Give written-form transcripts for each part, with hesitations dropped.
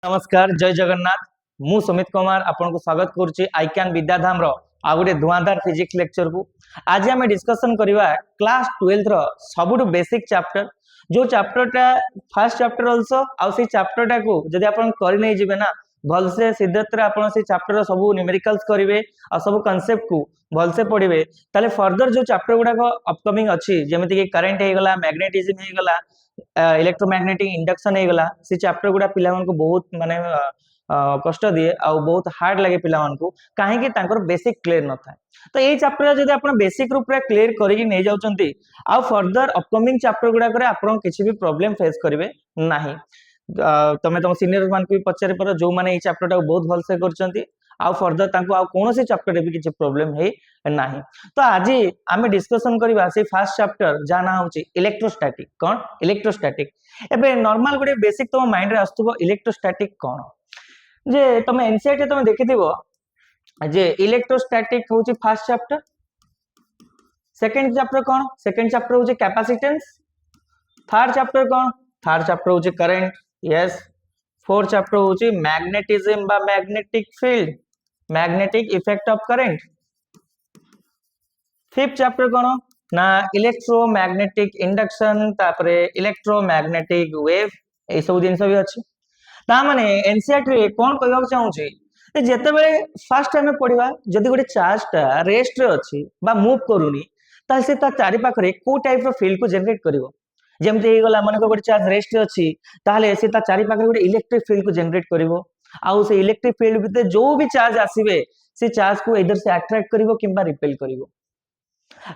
नमस्कार जय जगन्नाथ मु सुमित कुमार आपन को स्वागत करुच्ची आईक्यान विद्याधाम रो आ गोटे धुआंधार फिजिक्स लेक्चर को आज आम डिस्कसन करवा क्लास 12 रो सबुठ बेसिक चैप्टर जो चैप्टरटा फर्स्ट चैप्टर ऑल्सो आउ से चैप्टरटा को जदि आपन करि नै जिवे ना भलसे सिद्धत्र आपन से चैप्टर सब न्यूमेरिकल्स करिवे आ सब कांसेप्ट को भलसे पढ़िवे ताले फर्दर जो चैप्टर गुडा को अपकमिंग अछि जेमिति कि करंट हे गला मैग्नेटिज्म हे गला इलेक्ट्रोमैग्नेटिक इंडक्शन हे गला से चैप्टर गुडा पिला मन को बहुत माने कष्ट दिए आ बहुत हार्ड लगे पिला मन को काहे कि तांकर बेसिक क्लियर न था तो एई चैप्टर जदि आपण बेसिक रूप रे क्लियर करिक नै जाउचंती आ फर्दर अपकमिंग चैप्टर गुडा करे आपण किछि भी प्रॉब्लम फेस करिवे नाही तमे तुम सीनियर मान को भी पचारे पर जो माने एई चैप्टर टा बहुत भल से करचंती आ फर्दर तांको आ कोनोसी चैप्टर रे भी किछि प्रॉब्लम हे नाही तो आज आमे डिस्कशन करबा से फर्स्ट चैप्टर जा ना होची इलेक्ट्रोस्टैटिक कोन इलेक्ट्रोस्टैटिक एबे नॉर्मल गुडे बेसिक तो माइंड रे आस्तबो इलेक्ट्रोस्टैटिक कोन जे तमे एनसीईआरटी तमे देखिथिबो जे इलेक्ट्रोस्टैटिक होची फर्स्ट चैप्टर सेकंड चैप्टर कोन सेकंड चैप्टर होची कैपेसिटेंस थर्ड चैप्टर कोन थर्ड चैप्टर होची करंट यस फोर्थ चैप्टर होची मैग्नेटिज्म बा magnetic field magnetic effect of current fifth chapter कोन ना इलेक्ट्रोमैग्नेटिक इंडक्शन तापरे इलेक्ट्रोमैग्नेटिक वेव ए सब दिन भी अछि ता माने एनसीईआरटी रे कोन कहबा चाहू छी जेते बेले फर्स्ट टाइम पढिबा जदी गोटे चार्ज टा रेस्ट रे अछि बा मूव करूनी ता से ता चारि पाखरे को टाइप रो फील्ड को जनरेट करिवो जेमते हे गला माने को गोटे चार्ज रेस्ट रे अछि ताले से ता चारि पाखरे गोटे इलेक्ट्रिक फील्ड को जनरेट करिवो आउ से इलेक्ट्रिक फील्ड भीतर जो भी चार्ज आसीबे से चार्ज को इधर से अट्रैक्ट करिवो किंबा रिपेल करिवो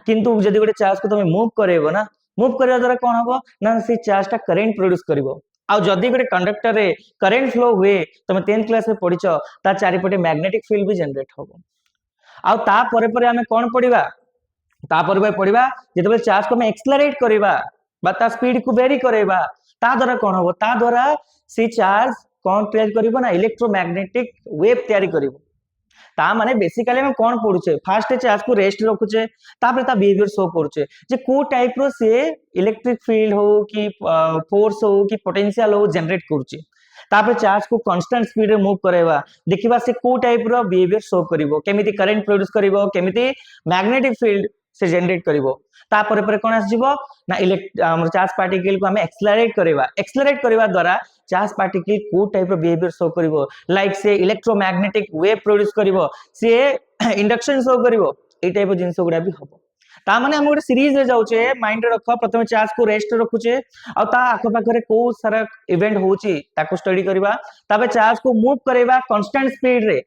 किंतु जदी गोटे चार्ज को तुम मूव करेबो ना मूव करबा द्वारा कोन हबो ना से चार्ज टा करंट प्रोड्यूस करिवो आ जदी गोटे कंडक्टर रे करंट फ्लो हुए तुम 10th क्लास में पढिचो ता चारि पटे मैग्नेटिक फील्ड भी जनरेट होबो आ ता परे परे हमें कोन पढिबा ता परे पढिबा जेतबे चार्ज को हम एक्सेलरेट करिबा बा ता स्पीड को वेरी करेबा ता द्वारा कोन हबो ता द्वारा से चार्ज कोन क्रिएट करिवो ना इलेक्ट्रोमैग्नेटिक वेव तयारी करिवो ता माने बेसिकली हम कोन पढुचे फर्स्ट चार्ज को रेस्ट रखुचे तापर ता बिहेवियर शो करूचे जे को टाइप रो से इलेक्ट्रिक फील्ड हो कि फोर्स हो कि पोटेंशियल हो जनरेट करूचे तापर चार्ज को कांस्टेंट स्पीड रे मूव करेबा देखिबा से को टाइप रो बिहेवियर शो करिवो केमिति करंट प्रोड्यूस करिवो केमिति मैग्नेटिक फील्ड से जनरेट करिवो तापर पर कोन आसीबो ना हमर चार्ज पार्टिकल को हम एक्सेलरेट करिवा द्वारा चार्ज पार्टिकल को टाइप रो बिहेवियर शो करिवो लाइक से इलेक्ट्रोमैग्नेटिक वेव प्रोड्यूस करिवो से इंडक्शन शो करिवो ए टाइप रो जिंस गुडा भी हबो ता माने हम गोटे सीरीज रे जाउचे माइंड रे रख प्रथम चार्ज को रेस्ट रखुचे आ ता आखो पाखरे को सारा इवेंट होची ताको स्टडी करिवा ताबे चार्ज को मूव करेबा कांस्टेंट स्पीड रे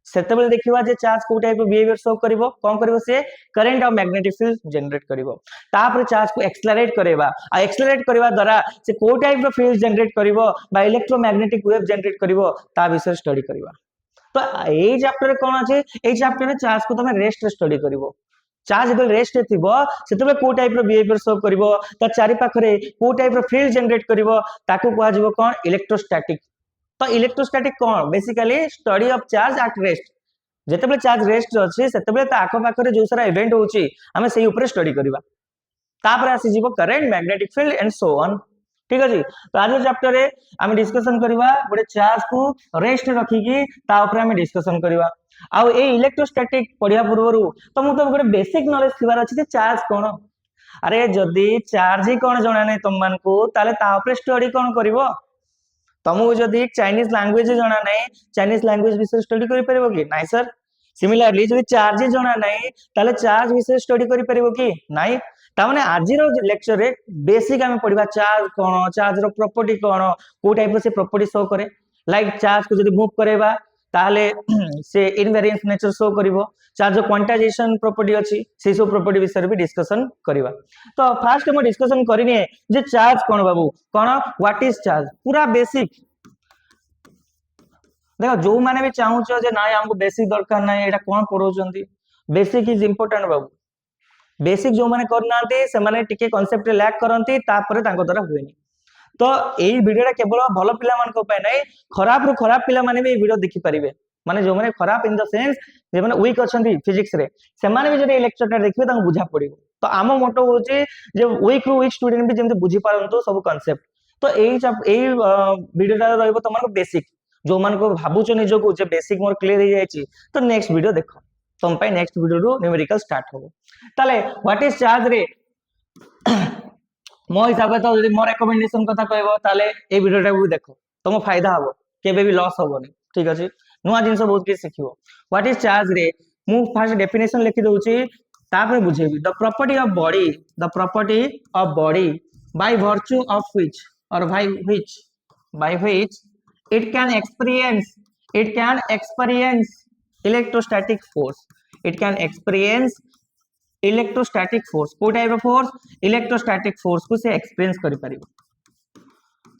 सेतेबेले देखिबा जे चार्ज को टाइप बिहेवियर शो करिवो कोन करिवो से करंट और मैग्नेटिक फील्ड जनरेट करिवो तापर चार्ज को एक्सेलरेट करेबा आ एक्सेलरेट करबा द्वारा से को टाइप रो फील्ड जनरेट करिवो बा इलेक्ट्रोमैग्नेटिक वेव जनरेट करिवो ता विषय स्टडी करिवा तो एई चैप्टर कोन अछि एई चैप्टर रे चार्ज को तमे रेस्ट रे स्टडी करिवो चार्ज जब रेस्ट रे थिबो सेतेबे को टाइप रो बिहेवियर शो करिवो ता चारि पाखरे को टाइप रो फील्ड जनरेट करिवो ताको कहवा जिवो कोन इलेक्ट्रोस्टैटिक तो इलेक्ट्रोस्टैटिक कोन basically study of charge at rest जेतेबे चार्ज रेस्ट अछि सेतेबे ता आखो पाखरे जो सारा इवेंट होची हमें सेही ऊपर स्टडी करिवा तापर आसी जीवो current magnetic field and so on ठीक अछि तो आज चैप्टर रे हम डिस्कशन करिवा गोटे चार्ज को रेस्ट रखी की ता ऊपर हम डिस्कशन करिवा आ ए इलेक्ट्रोस्टैटिक पढिया पूर्वरु तो मु तो गोटे बेसिक नॉलेज थिबार अछि जे चार्ज कोन अरे जदी चार्ज ही कोन जणा नै तुम मान को ताले ता ऊपर स्टडी कोन करिवो तुमको जदी चाइनीज लैंग्वेज जणा नै चाइनीज लैंग्वेज विषय स्टडी करि परबो कि नाइ सर सिमिलरली जदी चार्ज जणा नै ताले चार्ज विषय स्टडी करि परबो कि नाइ ता माने आज रो लेक्चर रे बेसिक हम पढिबा चार्ज कोन चार्ज रो प्रॉपर्टी कोन को टाइप रो से प्रॉपर्टी शो करे लाइक चार्ज को जदी मूव करेबा ताले से इनवेरिएंस नेचर शो करिवो चार्ज क्वांटाइजेशन प्रॉपर्टी अछि से सब प्रॉपर्टी विषय भी डिस्कशन करिवा तो फर्स्ट हम डिस्कशन करिने जे चार्ज कोन बाबू कोन व्हाट इज चार्ज पूरा बेसिक देखो जो माने भी चाहू छ जे नाइ हमको बेसिक दरकार नै एटा कोन पढौचंती बेसिक इज इंपोर्टेंट बाबू बेसिक जो माने करनांती से माने टिके कांसेप्ट लैक करंती तापरे तांको द्वारा हुएनी तो एई वीडियोटा केवल भलो पिला मान को पाए नै खराब रु खराब पिला माने भी वीडियो देखि परिबे माने जो माने खराब इन द सेंस जे माने वीक अछंती फिजिक्स रे से माने भी जदि लेक्चरटा देखिबे तांको बुझा पड़िबो तो आमो मोटो होची जे वीक रु वीक स्टूडेंट भी जेमते बुझी पारंतो सब कांसेप्ट तो एई वीडियोटा रहइबो तमनको बेसिक जो मान को भाबुचो निजो को जे बेसिक मोर क्लियर हो जायछि तो नेक्स्ट वीडियो देखो तुम पे नेक्स्ट वीडियो रो न्यूमेरिकल स्टार्ट हो ताले व्हाट इज चार्ज रे मो हिसाब से तो यदि मोर रिकमेंडेशन कथा कहबो ताले ए वीडियोटा भी देखो तुम फायदा हबो केबे भी लॉस हबोनी ठीक अछि नुआ जिंस बहुत के सिखिबो व्हाट इज चार्ज रे मु फर्स्ट डेफिनेशन लिखि दउछि तापर बुझेबी the property of body by virtue of which or by which it can experience electrostatic force it can experience electrostatic force को type of force electrostatic force को से experience करि परिबो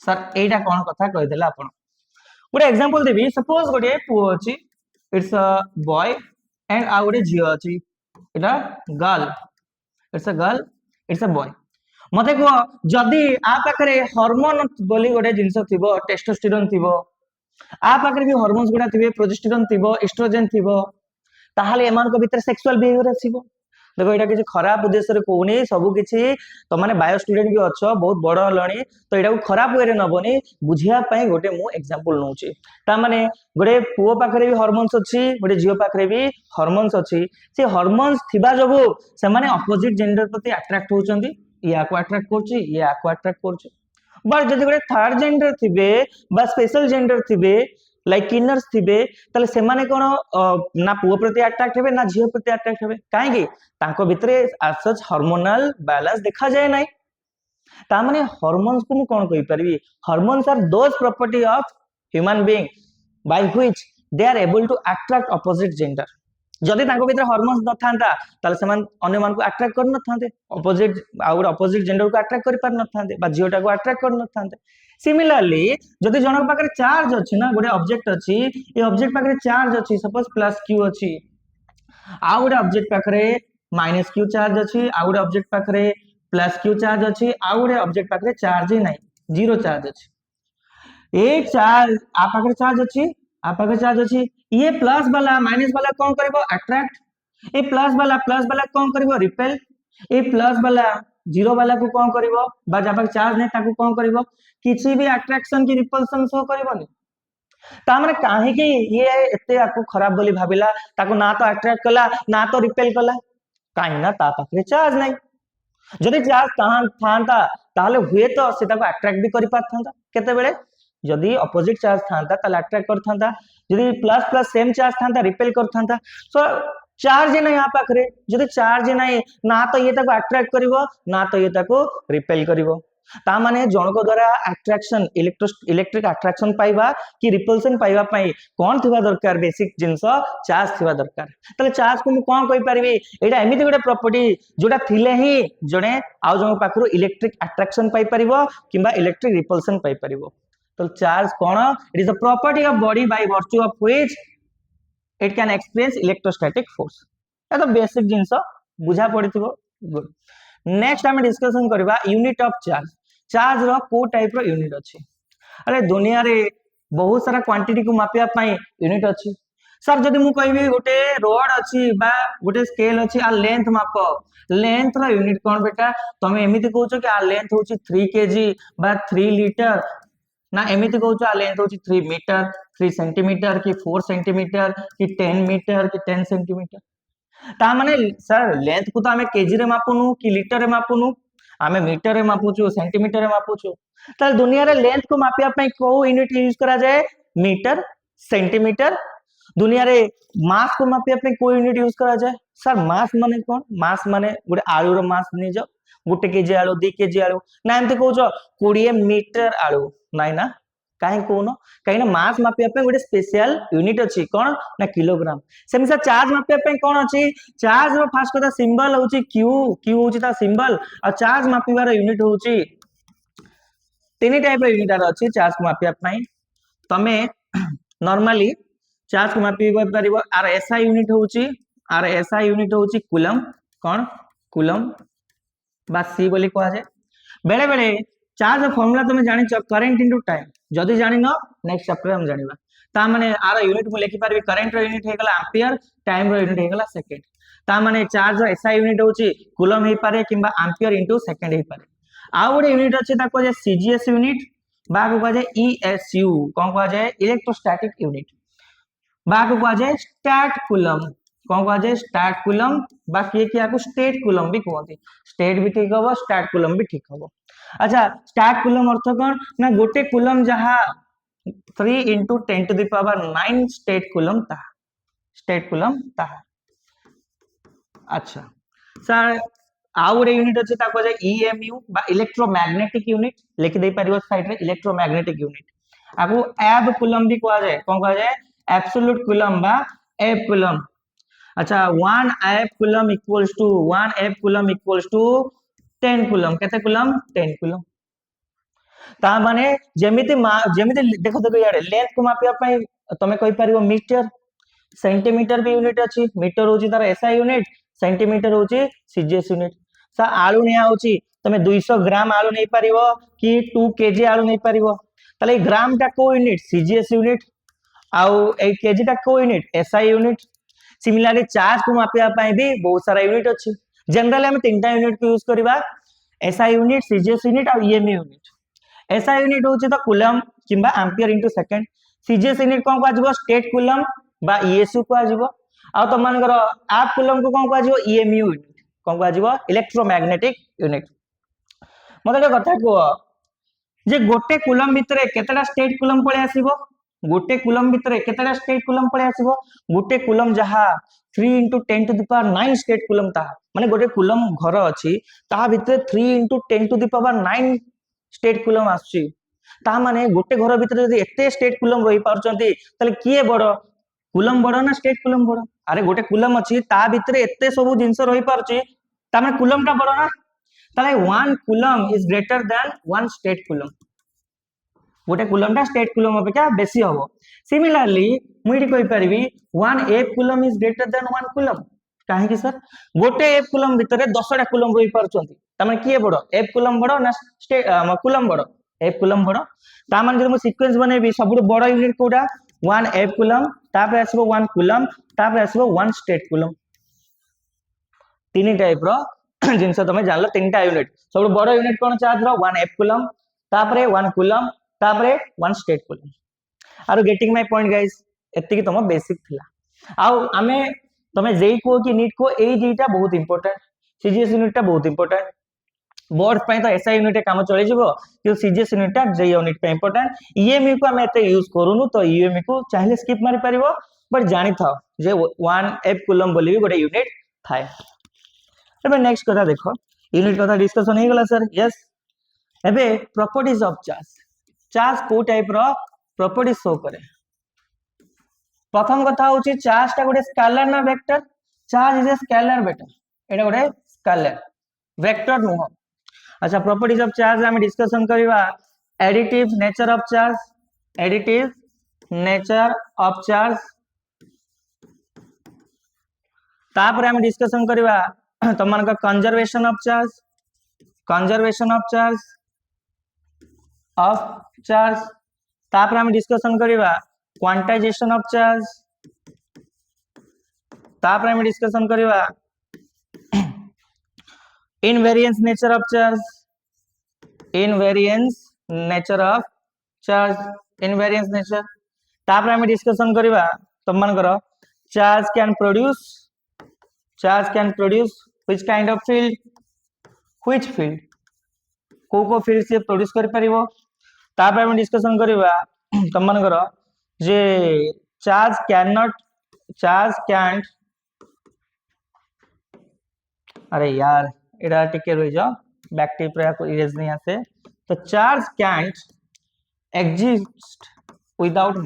सर एटा कोन कथा कहि देला आपण गोटे एग्जांपल देबी सपोज गोटे पुओ अछि इट्स अ बॉय एंड आ गोटे जियो अछि एटा गर्ल इट्स अ बॉय मते को जदी आ पाखरे हार्मोन बोली गोटे जिंस थिबो टेस्टोस्टेरोन थिबो आ पाखरे भी हार्मोन्स गुडा थिबे प्रोजेस्टेरोन थिबो एस्ट्रोजन थिबो ताहाले एमान को भीतर सेक्सुअल बिहेवियर आसीबो देखो एटा किछि खराब उद्देश्य रे कोनी सब किछि तो माने बायो स्टूडेंट भी अछो बहुत बड़ हलणी तो एटा को खराब वे रे नबनी बुझिया पई गोटे मु एग्जांपल नउची ता माने गोटे पुओ पाखरे भी हार्मोन्स अछि गोटे जियो पाखरे भी हार्मोन्स अछि से हार्मोन्स थिबा जगो से माने अपोजिट जेंडर प्रति अट्रैक्ट होचंदी या को अट्रैक्ट करछि या को अट्रैक्ट करछि बट जदि गोटे थर्ड जेंडर थिबे बा स्पेशल जेंडर थिबे लाइक किनर्स थिबे तले से माने कोन ना पुओ प्रति अट्रैक्ट हेबे ना झियो प्रति अट्रैक्ट हेबे काहे कि तांको भितरे सच हार्मोनल बैलेंस देखा जाय नै ता माने हार्मोन्स को मु कोन कहि परबी hormones are those property of human being by which they are able to attract opposite gender जदि तांको भितर हार्मोन्स न थांता ताले समान अन्य मान को अट्रैक्ट कर न थांते अपोजिट जेंडर को अट्रैक्ट कर पार न थांते बा जियोटा को अट्रैक्ट कर न थांते सिमिलरली जदि जनक पाखरे चार्ज अछि ना गोटे ऑब्जेक्ट अछि ए ऑब्जेक्ट पाखरे चार्ज अछि सपोज प्लस क्यू अछि आ गोटे ऑब्जेक्ट पाखरे माइनस क्यू चार्ज अछि आ गोटे ऑब्जेक्ट पाखरे प्लस क्यू चार्ज अछि आ गोटे ऑब्जेक्ट पाखरे चार्ज ही नै जीरो चार्ज अछि ए चार्ज आ पाखरे चार्ज अछि आ पाखरे चार्ज अछि ये प्लस वाला माइनस वाला कौन करिवो अट्रैक्ट ए प्लस वाला कौन करिवो रिपेल ए प्लस वाला जीरो वाला को कौन करिवो बा जब चार्ज नै ताकू कौन करिवो किछि भी अट्रैक्शन की रिपल्सन शो करिवोनी ता माने काहे कि ये एते आकू खराब बोली भाबिला ताकू ना तो अट्रैक्ट कला ना तो रिपेल कला काहे ना ता पाखरे चार्ज नै जदि चार्ज थांता ताहले हुए तो से ताकू अट्रैक्ट भी करि पाथांता केते बेले जदि अपोजिट चार्ज थांता ताले अट्रैक्ट करथांता जदि प्लस प्लस सेम चार्ज थांता रिपेल करथांता सो चार्ज नै आ पाखरे जदि चार्ज नै ना तो ये ताको अट्रैक्ट करिवो ना तो ये ताको रिपेल करिवो ता माने जनक द्वारा अट्रैक्शन इलेक्ट्रिक अट्रैक्शन पाइबा कि रिपल्सन पाइबा पई कोन थिबा दरकार बेसिक जिंस चार्ज थिबा दरकार तले चार्ज को मु कोन कहि परिबी एटा एमिति गोटे प्रॉपर्टी जोटा थिले ही जने आउ जन पाखरो इलेक्ट्रिक अट्रैक्शन पाइ परिबो किबा इलेक्ट्रिक रिपल्सन पाइ परिबो तो चार्ज कोन it is a property of body by virtue of which it can experience electrostatic force ए तो बेसिक जिंस बुझा पड़िथिबो गुड नेक्स्ट हम डिस्कशन करबा यूनिट ऑफ चार्ज रो को टाइप रो यूनिट अछि अरे दुनिया रे बहुत सारा क्वांटिटी को मापिया पई यूनिट अछि सर जदि मु कहबी गोटे रोड अछि बा गोटे स्केल अछि आ लेंथ माप लेंथ रो यूनिट कोन बेटा तमे एमिति कहउछो कि आ लेंथ होछि 3 केजी बा 3 लीटर ना एमिति कहउछो आ लेंथ होछि 3 मीटर 3 सेंटीमीटर कि 4 सेंटीमीटर कि 10 मीटर कि 10 सेंटीमीटर ता माने सर लेंथ को तो हमें केजी रे मापुनु कि लीटर रे मापुनु हमें मीटर रे मापुछु सेंटीमीटर रे मापुछु त दुनिया रे लेंथ को मापिया पई को यूनिट यूज करा जाए मीटर सेंटीमीटर दुनिया रे मास को मापिया पई को यूनिट यूज करा जाए सर मास माने कोन मास माने गुटे आलू रो मास नि जो गुटे केजी आलू 2 केजी आलू ना एमते कहउछो 20 मीटर आलू नाइ ना काहे कोन काहे ना मास मापिया पे गोटे स्पेशल यूनिट अछि कोन ना किलोग्राम सेमिसा चार्ज मापिया पे कोन अछि चार्ज रो फास्ट कथा सिंबल होछि क्यू होछि ता सिंबल आ चार्ज मापिबार यूनिट होछि तीन टाइप रो यूनिट अछि चार्ज को मापिया पई तमे नॉर्मली चार्ज को मापिबा परिबो आर एसआई यूनिट होछि कूलम कोन कूलम बा सी बोली कहा जाय बेले बेले चार्ज फॉर्मूला तुम जानि छ करंट इनटू टाइम जदी जानि न नेक्स्ट चैप्टर हम जानिबा ता माने आर यूनिट मु लिखि परबी करंट रो यूनिट हे गला एम्पियर टाइम रो यूनिट हे गला सेकंड ता माने चार्ज रो एसआई यूनिट होछि कूलम हे पारे किबा एम्पियर इनटू सेकंड हे पारे आउ गोटे यूनिट अच्छे कहुए सीजीएस यूनिट बा कहुए ईएसयू कौन कहुए इलेक्ट्रोस्टैटिक यूनिट बा कहुए स्टैट कूलम कौन कहुए स्टैट कूलम बा किए किया स्टेट कूलम भी कहते स्टेट भी ठीक हम स्टैट कूलम भी ठीक हम। अच्छा स्टैट कूलम अर्थ कौन ना गोटे कूलम जहाँ 3 into 10 to the power 9 state coulomb ता स्टेट कूलम ता। अच्छा सर आउ गोटे यूनिट अच्छे कहुए ईएमयू बा इलेक्ट्रोमैग्नेटिक यूनिट लिखि दे परिबो साइड रे इलेक्ट्रोमैग्नेटिक यूनिट आगु एब कूलम भी कहा जाए कौन कहा जाए एब्सोल्यूट कूलम बा एब कूलम। अच्छा 1 एब कूलम इक्वल्स टू 1 एब कूलम इक्वल्स टू 10 कूलम केते कूलम 10 कूलम ता माने जेमिति जेमिति देखो देखो यार लेंथ को मापिया पई तमे कहि परिबो मीटर सेंटीमीटर भी यूनिट अछि मीटर होची तार एसआई यूनिट सेंटीमीटर होची सीजीएस यूनिट। सा आलू निया होची तमे 200 ग्राम आलू नहीं परिबो कि 2 केजी आलू नहीं परिबो तले ग्राम टा को यूनिट सीजीएस यूनिट आउ 1 केजी टा को unit SI unit. Similarly charge को मापिया पई भी बहुत सारा यूनिट अछि जनरली हम तीनटा यूनिट को यूज करबा एसआई यूनिट सीजीएस यूनिट और ईएमयू यूनिट। एसआई यूनिट होची तो कूलम किंबा ampere into second CGS unit कोन को आजिबो स्टेट कूलम बा ईएसयू को आजिबो आ तो मानकर आप कूलम को कोन को आजिबो ईएमयू यूनिट कोन को आजिबो इलेक्ट्रोमैग्नेटिक यूनिट। मते कथा को जे गोटे कूलम भितरे केतेटा स्टेट कूलम पळे आसीबो गोटे कूलम भितरे केतेटा स्टेट कूलम पळे आसीबो गोटे कूलम जहा 3 into 10 to the power 9 state coulomb ता माने गोटे कूलम घर अछि ता भितरे 3 into 10 to the power 9 state coulomb आछी ता माने गोटे घर भितर जदी एते स्टेट कूलम रही पारचंती तले किए बड़ कूलम बड़ ना स्टेट कूलम बड़ अरे गोटे कूलम अछि ता भितर एते सब जिंस रही पारची ता माने कूलम टा बड़ ना तले 1 coulomb is greater than 1 state coulomb गोटे कूलम टा स्टेट कूलम अपेक्षा बेसी हबो। सिमिलरली मुई कहि परिबी 1 F coulomb is greater than 1 coulomb काहे कि सर गोटे एफ कूलम भितर 10 टा कूलम रही पारचंती ता माने किए बड़ एफ कूलम बड़ ना स्टेट कूलम बड़ एफ कूलम बड़ ता माने जदि मु सीक्वेंस बनेबी सबुठ बड़ यूनिट कोडा 1 एफ कूलम तापर आसीबो 1 कूलम तापर आसीबो 1 स्टेट कूलम तीन टाइप रो जिंस तमे जानलो तीनटा यूनिट सबुठ बड़ यूनिट कोन चार्ज रो 1 एफ कूलम तापर 1 कूलम तापर 1 स्टेट कूलम आरो गेटिंग माय पॉइंट गाइस एति कि तम बेसिक थिला आउ आमे तमे जेई को कि नीट को एई दुईटा बहुत इंपोर्टेंट सीजीएस यूनिट टा बहुत इंपोर्टेंट बोर्ड पे तो एसआई यूनिट काम चली जिवो कि सीजीएस यूनिट टा जेई यूनिट पे इंपोर्टेंट ईएमयू को हम एते यूज करूनु तो ईएमयू को चाहे स्किप मारि परिबो बट जानि था जे 1 एफ कूलम बोली भी गोटे यूनिट थाए। एबे नेक्स्ट कथा देखो यूनिट कथा डिस्कशन हे गला सर यस एबे प्रॉपर्टीज ऑफ चार्ज चार्ज को टाइप रो प्रॉपर्टी शो करे प्रथम कथा होची चार्ज टा गोटे स्केलर ना vector charge is a scalar बेटा एटा गोटे स्केलर वेक्टर नुह। अच्छा प्रॉपर्टीज ऑफ चार्ज हम डिस्कशन करबा additive nature of charge additive nature of charge तापर हम डिस्कशन करबा तमन का कंजर्वेशन ऑफ चार्ज तापर हम डिस्कशन करबा क्वांटाइजेशन ऑफ चार्ज तापर हम डिस्कशन करबा invariance nature of charge invariance nature तापर हम डिस्कशन करबा तमन करो charge can produce which kind of field को फील्ड से प्रोड्यूस कर परिबो तापर हम डिस्कशन करबा तमन करो जे चार्ज कैंट अरे यार एडा टिके रहि जाओ बैक टिप रे को इरेज नहीं आसे तो चार्ज कैंट एग्जिस्ट विदाउट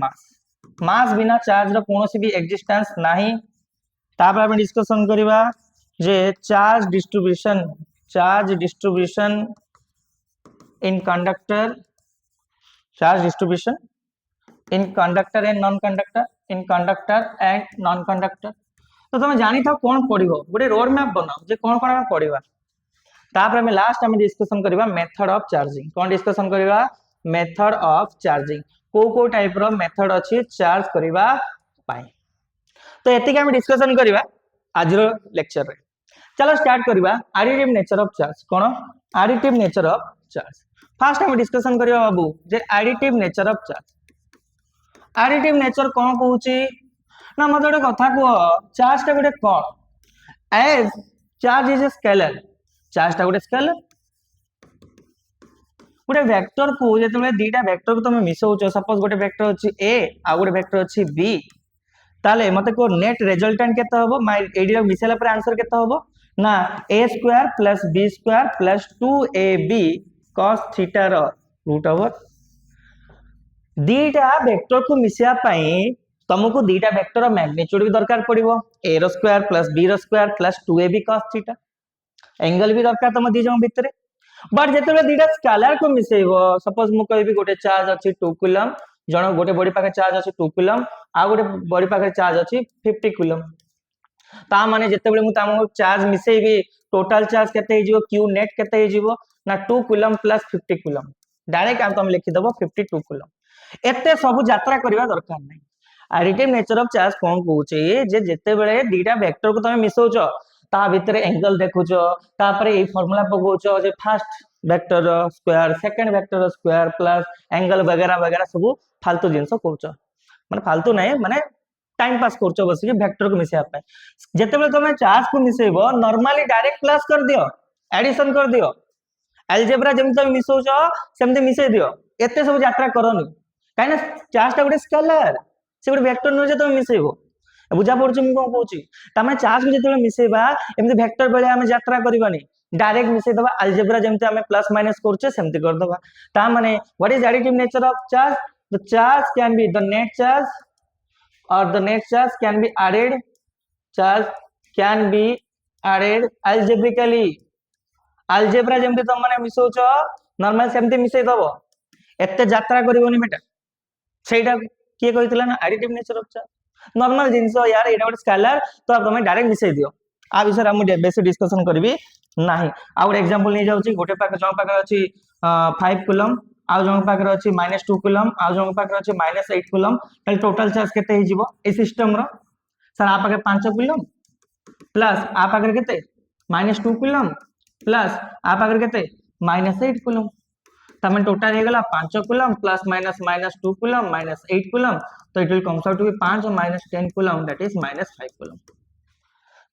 मास बिना चार्ज रो कोनोसी भी एग्जिस्टेंस नाही। तापर हम डिस्कशन करबा जे charge distribution in conductor and non conductor तो तुम जानी था कौन पढ़िबो गोटे रोड मैप बनाओ जे कौन हम पढ़िबा तापर हम लास्ट हम डिस्कशन करबा मेथड ऑफ चार्जिंग कौन डिस्कशन करबा मेथड ऑफ चार्जिंग को टाइप रो मेथड अछि चार्ज करबा पाई तो एतिक हम डिस्कशन करबा आज रो लेक्चर रे चलो स्टार्ट करबा एडिटिव नेचर ऑफ चार्ज कोन additive nature of charge first हम डिस्कशन करिया बाबू जे additive nature of charge additive nature कौन कहूची ना मत गोटे कथा कह चार्ज टा गोटे कौन as charge is a scalar charge टा गोटे स्केलर गोटे वेक्टर को जेते दीटा वेक्टर को तुम मिसौच सपोज गोटे वेक्टर अच्छी ए आ गोटे वेक्टर अच्छी बी ताले मते को नेट रिजल्टेंट केते हबो माय एडी मिसेला पर आंसर केते हबो ना a square plus b square plus 2ab cos theta रो रूट ओवर दीटा वेक्टर को मिसिया पई तुमको दीटा वेक्टर मैग्नीट्यूड भी दरकार पड़िबो a रो स्क्वायर प्लस b रो square plus 2ab cos theta angle भी दरकार तुम दी जम भितरे बट जेते दीटा स्केलर को मिसेइबो सपोज मु कहबी गोटे चार्ज अछि 2 कूलम जण गोटे बॉडी पाखे चार्ज अछि 2 कूलम आ गोटे बॉडी पाखे चार्ज अछि 50 कूलम ता माने जेते बेले मु तामो चार्ज मिसेइबी टोटल चार्ज केते हिजिवो q नेट केते हिजिवो ना 2 कूलम प्लस 50 कूलम डायरेक्ट हम तुम लिखि दबो 52 कूलम एते सब यात्रा करबा दरकार नै एडिटिव नेचर ऑफ चार्ज कोन कहूचे जे जेते बेले दीटा वेक्टर को तुम मिसौचो ता भीतर एंगल देखुचो तापर ए फार्मूला पगोचो जे first vector square second vector square plus angle वगैरह वगैरह सब फालतू जिंस करचो माने फालतू नै माने टाइम पास करचो बस के वेक्टर को मिसेया पे जेते बेले तुम चार्ज को मिसेबो नॉर्मली डायरेक्ट प्लस कर दियो एडिशन कर दियो अलजेब्रा जेम तुम मिसौचो सेमते मिसे दियो एते सब यात्रा करनी काहे ना चार्ज ता गोटे स्केलर से गोटे वेक्टर न जे तुम मिसेबो बुझा पड़छ मु कोन कहूची तमे चार्ज को जेते मिसेबा एमते वेक्टर बेले हम यात्रा करबानी डायरेक्ट मिसे दबा अलजेब्रा जेमते हमें प्लस माइनस करछे सेमते कर दबा ता माने what is additive nature of charge the charge can be the net charge or the net charge can be added charge can be added algebraically algebra जेमते तुम माने मिसौचो नॉर्मल सेमते मिसै दबो एते यात्रा करबोनी बेटा सेटा के कहितला ना additive nature of charge normal जिंस यार एटा गोटे स्केलर तो तुम डायरेक्ट मिसै दियो आ विषय हम बेसी डिस्कशन करबी नाही आ गोटे एग्जांपल नै जाउची गोटे पाक जण पाक अछि 5 कूलम आ जण पाक अछि -2 कूलम आ जण पाक अछि -8 कूलम ताले टोटल चार्ज केते हि जिवो ए सिस्टम रो सर आ पाके 5 कूलम प्लस आ पाके केते -2 कूलम प्लस आ पाके केते -8 कूलम तमे टोटल हे गला 5 coulomb plus minus -2 coulomb -8 coulomb तो it will comes out to be 5 और -10 कूलम दैट इज -5 कूलम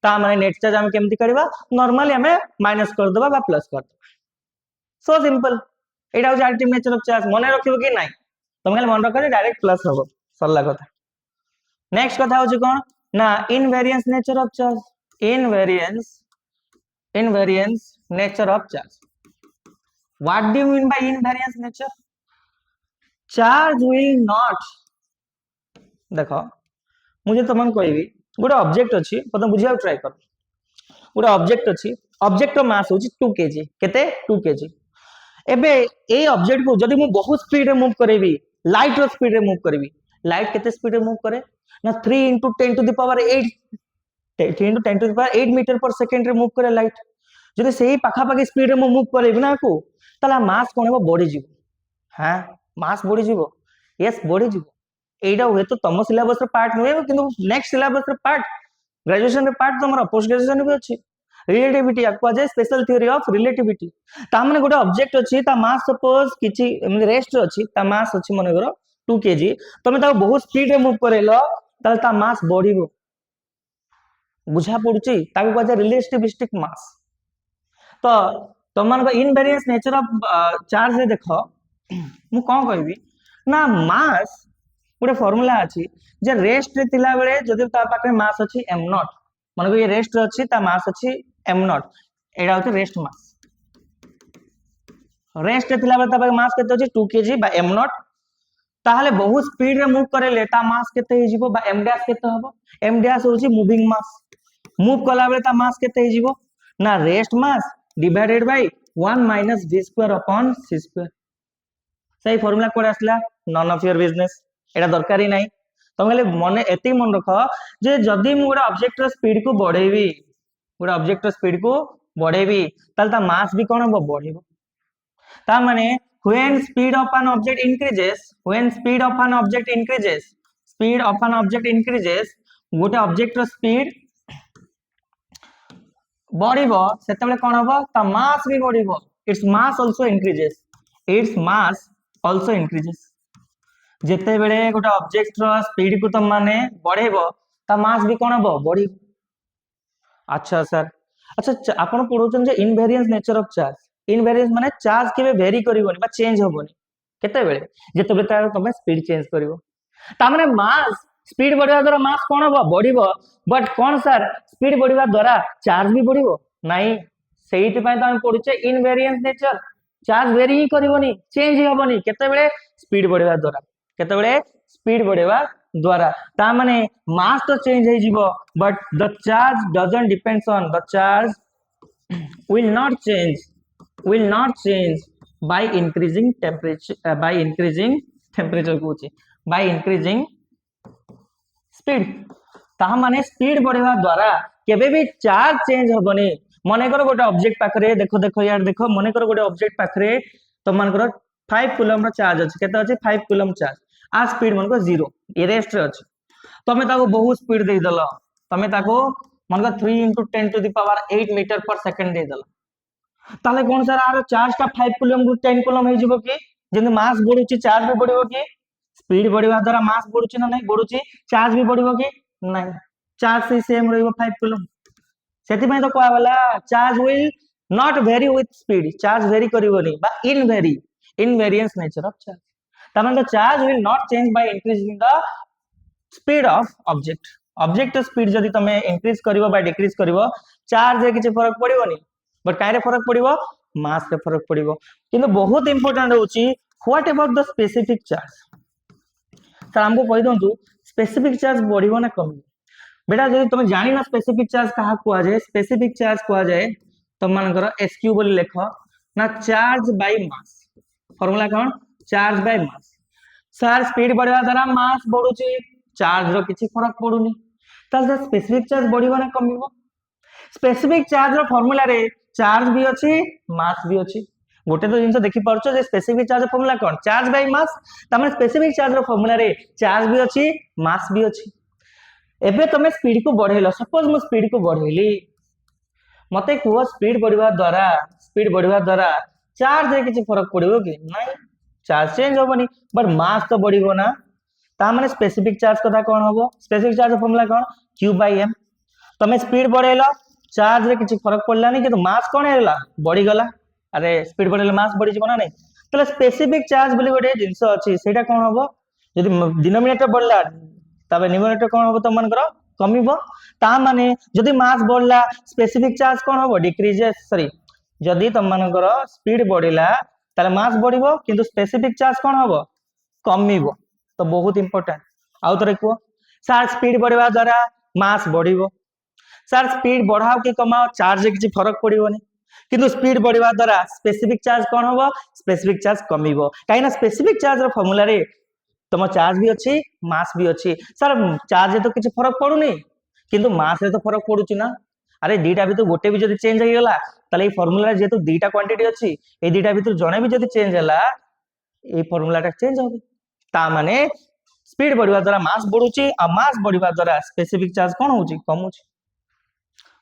ता माने नेट चार्ज हम केमति करबा नॉर्मली हमें माइनस कर दबा बा प्लस कर दबा सो सिंपल एटा हो एडिटिव नेचर ऑफ चार्ज मने रखिबो कि नाही तुम खाली मन रखले डायरेक्ट प्लस होबो सरला कथा नेक्स्ट कथा होची कोन ना invariance nature of charge invariance nature of charge what do you mean by invariance nature charge will not देखो मुझे तुमन कहबी गोटे ऑब्जेक्ट अछि पतम बुझिया ट्राई कर गोटे ऑब्जेक्ट अछि ऑब्जेक्ट रो मास होची 2 केजी केते 2 केजी एबे ए ऑब्जेक्ट को जदी मु बहुत स्पीड रे मूव करेबी लाइट रो स्पीड रे मूव करेबी लाइट केते स्पीड रे मूव करे ना 3 * 10 to the power 8 3 * 10 to the power 8 metre per second रे मूव करे लाइट जदी सेही पाखा पाखी स्पीड रे मूव करेबी ना को तला मास कोन हो बॉडी जीवो हां मास बॉडी जीवो यस बॉडी जीवो एडा होय तो तम सिलेबस रे पार्ट होय किंतु नेक्स्ट सिलेबस रे पार्ट ग्रेजुएशन रे पार्ट तमरा पोस्ट ग्रेजुएशन भी अछि relativity aqua J special theory of relativity ता माने गोटे ऑब्जेक्ट अछि ता मास सपोज किछि रेस्ट अछि ता मास अछि माने करो 2 केजी तमे ता बहुत स्पीड रे मूव करेलो ता ता मास बढ़िबो बुझा पड़ुची ताको कहै रिलेटिविस्टिक मास तो तमन को इनवेरिएंस नेचर ऑफ चार्ज रे देखो मु कोन कहबी ना मास गोटे फार्मूला अछि जे रेस्ट रे तिला बेले जदी ता पाखे मास अछि m0 माने को ये रेस्ट रे अछि ता मास अछि m0 एडा होते रेस्ट मास रेस्ट थिला बेले ता पाखे मास केते अछि 2 केजी बा m0 ताहले बहुत स्पीड रे मूव करेले ता मास केते हि जिवो बा m डैश केते हबो m डैश होची मूविंग मास मूव कला बेले ता मास केते हि जिवो ना rest mass divided by 1 - v square upon c square सही फार्मूला कोड आसला नन ऑफ योर बिजनेस एटा दरकारी नाही तुम खाली मने एति मन रख जे जदी मु गोटे ऑब्जेक्ट रो स्पीड को बढ़ेबी गोटे ऑब्जेक्ट रो स्पीड को बढ़ेबी ताल ता मास भी कोन हो बढ़िबो ता माने when speed of an object increases गोटे ऑब्जेक्ट रो स्पीड बढ़िबो सेते बेले कोन होबो ता मास भी बढ़िबो its mass also increases, its mass also increases. जेते बेले गोटे ऑब्जेक्ट रो स्पीड को तुम माने बढ़ेबो ता मास भी कोन हबो बढ़ी। अच्छा सर, अच्छा आपण पढोचन जे invariance nature of charge. Invariance माने चार्ज केबे वेरी करिवोनी बा चेंज होबोनी केते बेले जेते बेले तार तुम स्पीड चेंज करिवो। ता माने मास स्पीड बढ़िया द्वारा मास कोन हबो बढ़िबो, बट कोन सर स्पीड बढ़िया द्वारा चार्ज भी बढ़िबो नाही। सेहिति पय त हम पढुचे इनवेरिएंस नेचर, चार्ज वेरी ही करिवोनी चेंज ही होबोनी केते बेले स्पीड बढ़िया द्वारा, केते बेले स्पीड बढ़िया द्वारा। ता माने मास तो चेंज हे जिवो but the charge doesn't depends on, the charge will not change, will not change by increasing temperature, by increasing temperature कहूची by increasing speed। ता माने स्पीड बढ़िया द्वारा केबे भी चार्ज चेंज होबनी। मने करो गोटे ऑब्जेक्ट पाखरे देखो देखो यार देखो, मने करो गोटे ऑब्जेक्ट पाखरे तो मन करो 5 कूलम रो चार्ज अछि, केते अछि 5 कूलम चार्ज। आ स्पीड मन को 0 ये रेस्ट रे अछि, तमे ताको बहुत स्पीड दे दलो, तमे ताको मन को 3 * 10 to the power 8 metre per second दे दलो, ताले कोन सर आर चार्ज का 5 कूलम रु 10 कूलम हे जिवो कि जेने मास बढ़ुची चार्ज भी बढ़िबो कि। स्पीड बढ़िया द्वारा मास बढ़ुची ना नहीं बढ़ुची, चार्ज भी बढ़िबो कि नहीं, चार्ज से सेम रहइबो 5 कूलम। सेति पय तो कोआ वाला charge will not vary with speed, charge vary करिवोनी बा in vary invariance nature of charge. तमें the charge will not change by increasing the speed of object. Object speed जदि तमे इंक्रीज करिवो बा डिक्रीज करिवो चार्ज रे किछ फरक पड़िबोनी, बट काहे रे फरक पड़िबो मास रे फरक पड़िबो। किंतु बहुत इंपोर्टेंट होची what about the specific charge. Sir हमको कहि दंतु स्पेसिफिक चार्ज बढ़िबो ना कमिबो। बेटा जदि तुम जानि ना स्पेसिफिक चार्ज कहा कुआ जाए, स्पेसिफिक चार्ज कुआ जाए तुम मानकर एसक्यू बोली लेख ना चार्ज बाय मास। फार्मूला कोन charge by mass. Sir speed बढ़िया द्वारा मास बढ़ुची, चार्ज रो किछि फरक पडुनी, ताले स्पेसिफिक चार्ज बढ़िबो ना कमिबो। स्पेसिफिक चार्ज रो फार्मूला रे चार्ज भी अछि मास भी अछि। गोटे तो जिंस देखि पारछो जे स्पेसिफिक चार्ज फार्मूला कोन चार्ज बाय मास, तमे स्पेसिफिक चार्ज रो फार्मूला रे चार्ज भी अछि मास भी अछि। एबे तमे स्पीड को बढ़ेलो, सपोज मो स्पीड को बढ़ेली, मते को स्पीड बढ़िबा द्वारा चार्ज रे किछि फरक पड़िबो कि नहीं, चार्ज चेंज होबनी बट मास तो बढ़िबो ना। ता माने स्पेसिफिक चार्ज कथा कोन होबो, स्पेसिफिक चार्ज फार्मूला कोन q बाय m। तमे स्पीड बढ़ेलो चार्ज रे किछि फरक पड़लानी किंतु मास कोन हेला बढ़ी गला, अरे स्पीड बढ़ेले मास बढ़ी जिवो ना नहीं। तले स्पेसिफिक चार्ज बोली गोटे जिंस अछि सेटा कोन होबो, यदि डिनोमिनेटर बढ़ला तबे न्यूमरेटर कोन होबो तो मन करो कमिबो। ता माने यदि मास बढ़ला स्पेसिफिक चार्ज कोन होबो डिक्रीजेस, सॉरी यदि तुम मानकर स्पीड बढ़िला ताले मास बढ़िबो किंतु स्पेसिफिक चार्ज कोन होबो कमिबो। तो बहुत इंपोर्टेंट आउ तरे को सर स्पीड बढ़िबा द्वारा मास बढ़िबो। सर स्पीड बढ़ाओ कि कमाओ चार्ज रे किछि फरक पड़िबोनी, किंतु स्पीड बढ़िबा द्वारा स्पेसिफिक चार्ज कोन होबो स्पेसिफिक चार्ज कमिबो। काहे ना स्पेसिफिक चार्ज रो फार्मूला रे तुम चार्ज भी अच्छी मास भी अच्छी। सर चार्ज तो किसी फरक पड़ुनी किंतु मास रे तो फरक पड़ुची ना, अरे दीटा भी तो गोटे भी जदि चेंज हो गला ताले ए फार्मूला जेतु दीटा क्वांटिटी अछि ए दीटा भीतर जणे भी जदि चेंज हला ए फार्मूला टा चेंज होबे। ता माने स्पीड बढ़िबा द्वारा मास बढ़ुची आ मास बढ़िबा द्वारा स्पेसिफिक चार्ज कोन होची कमुची।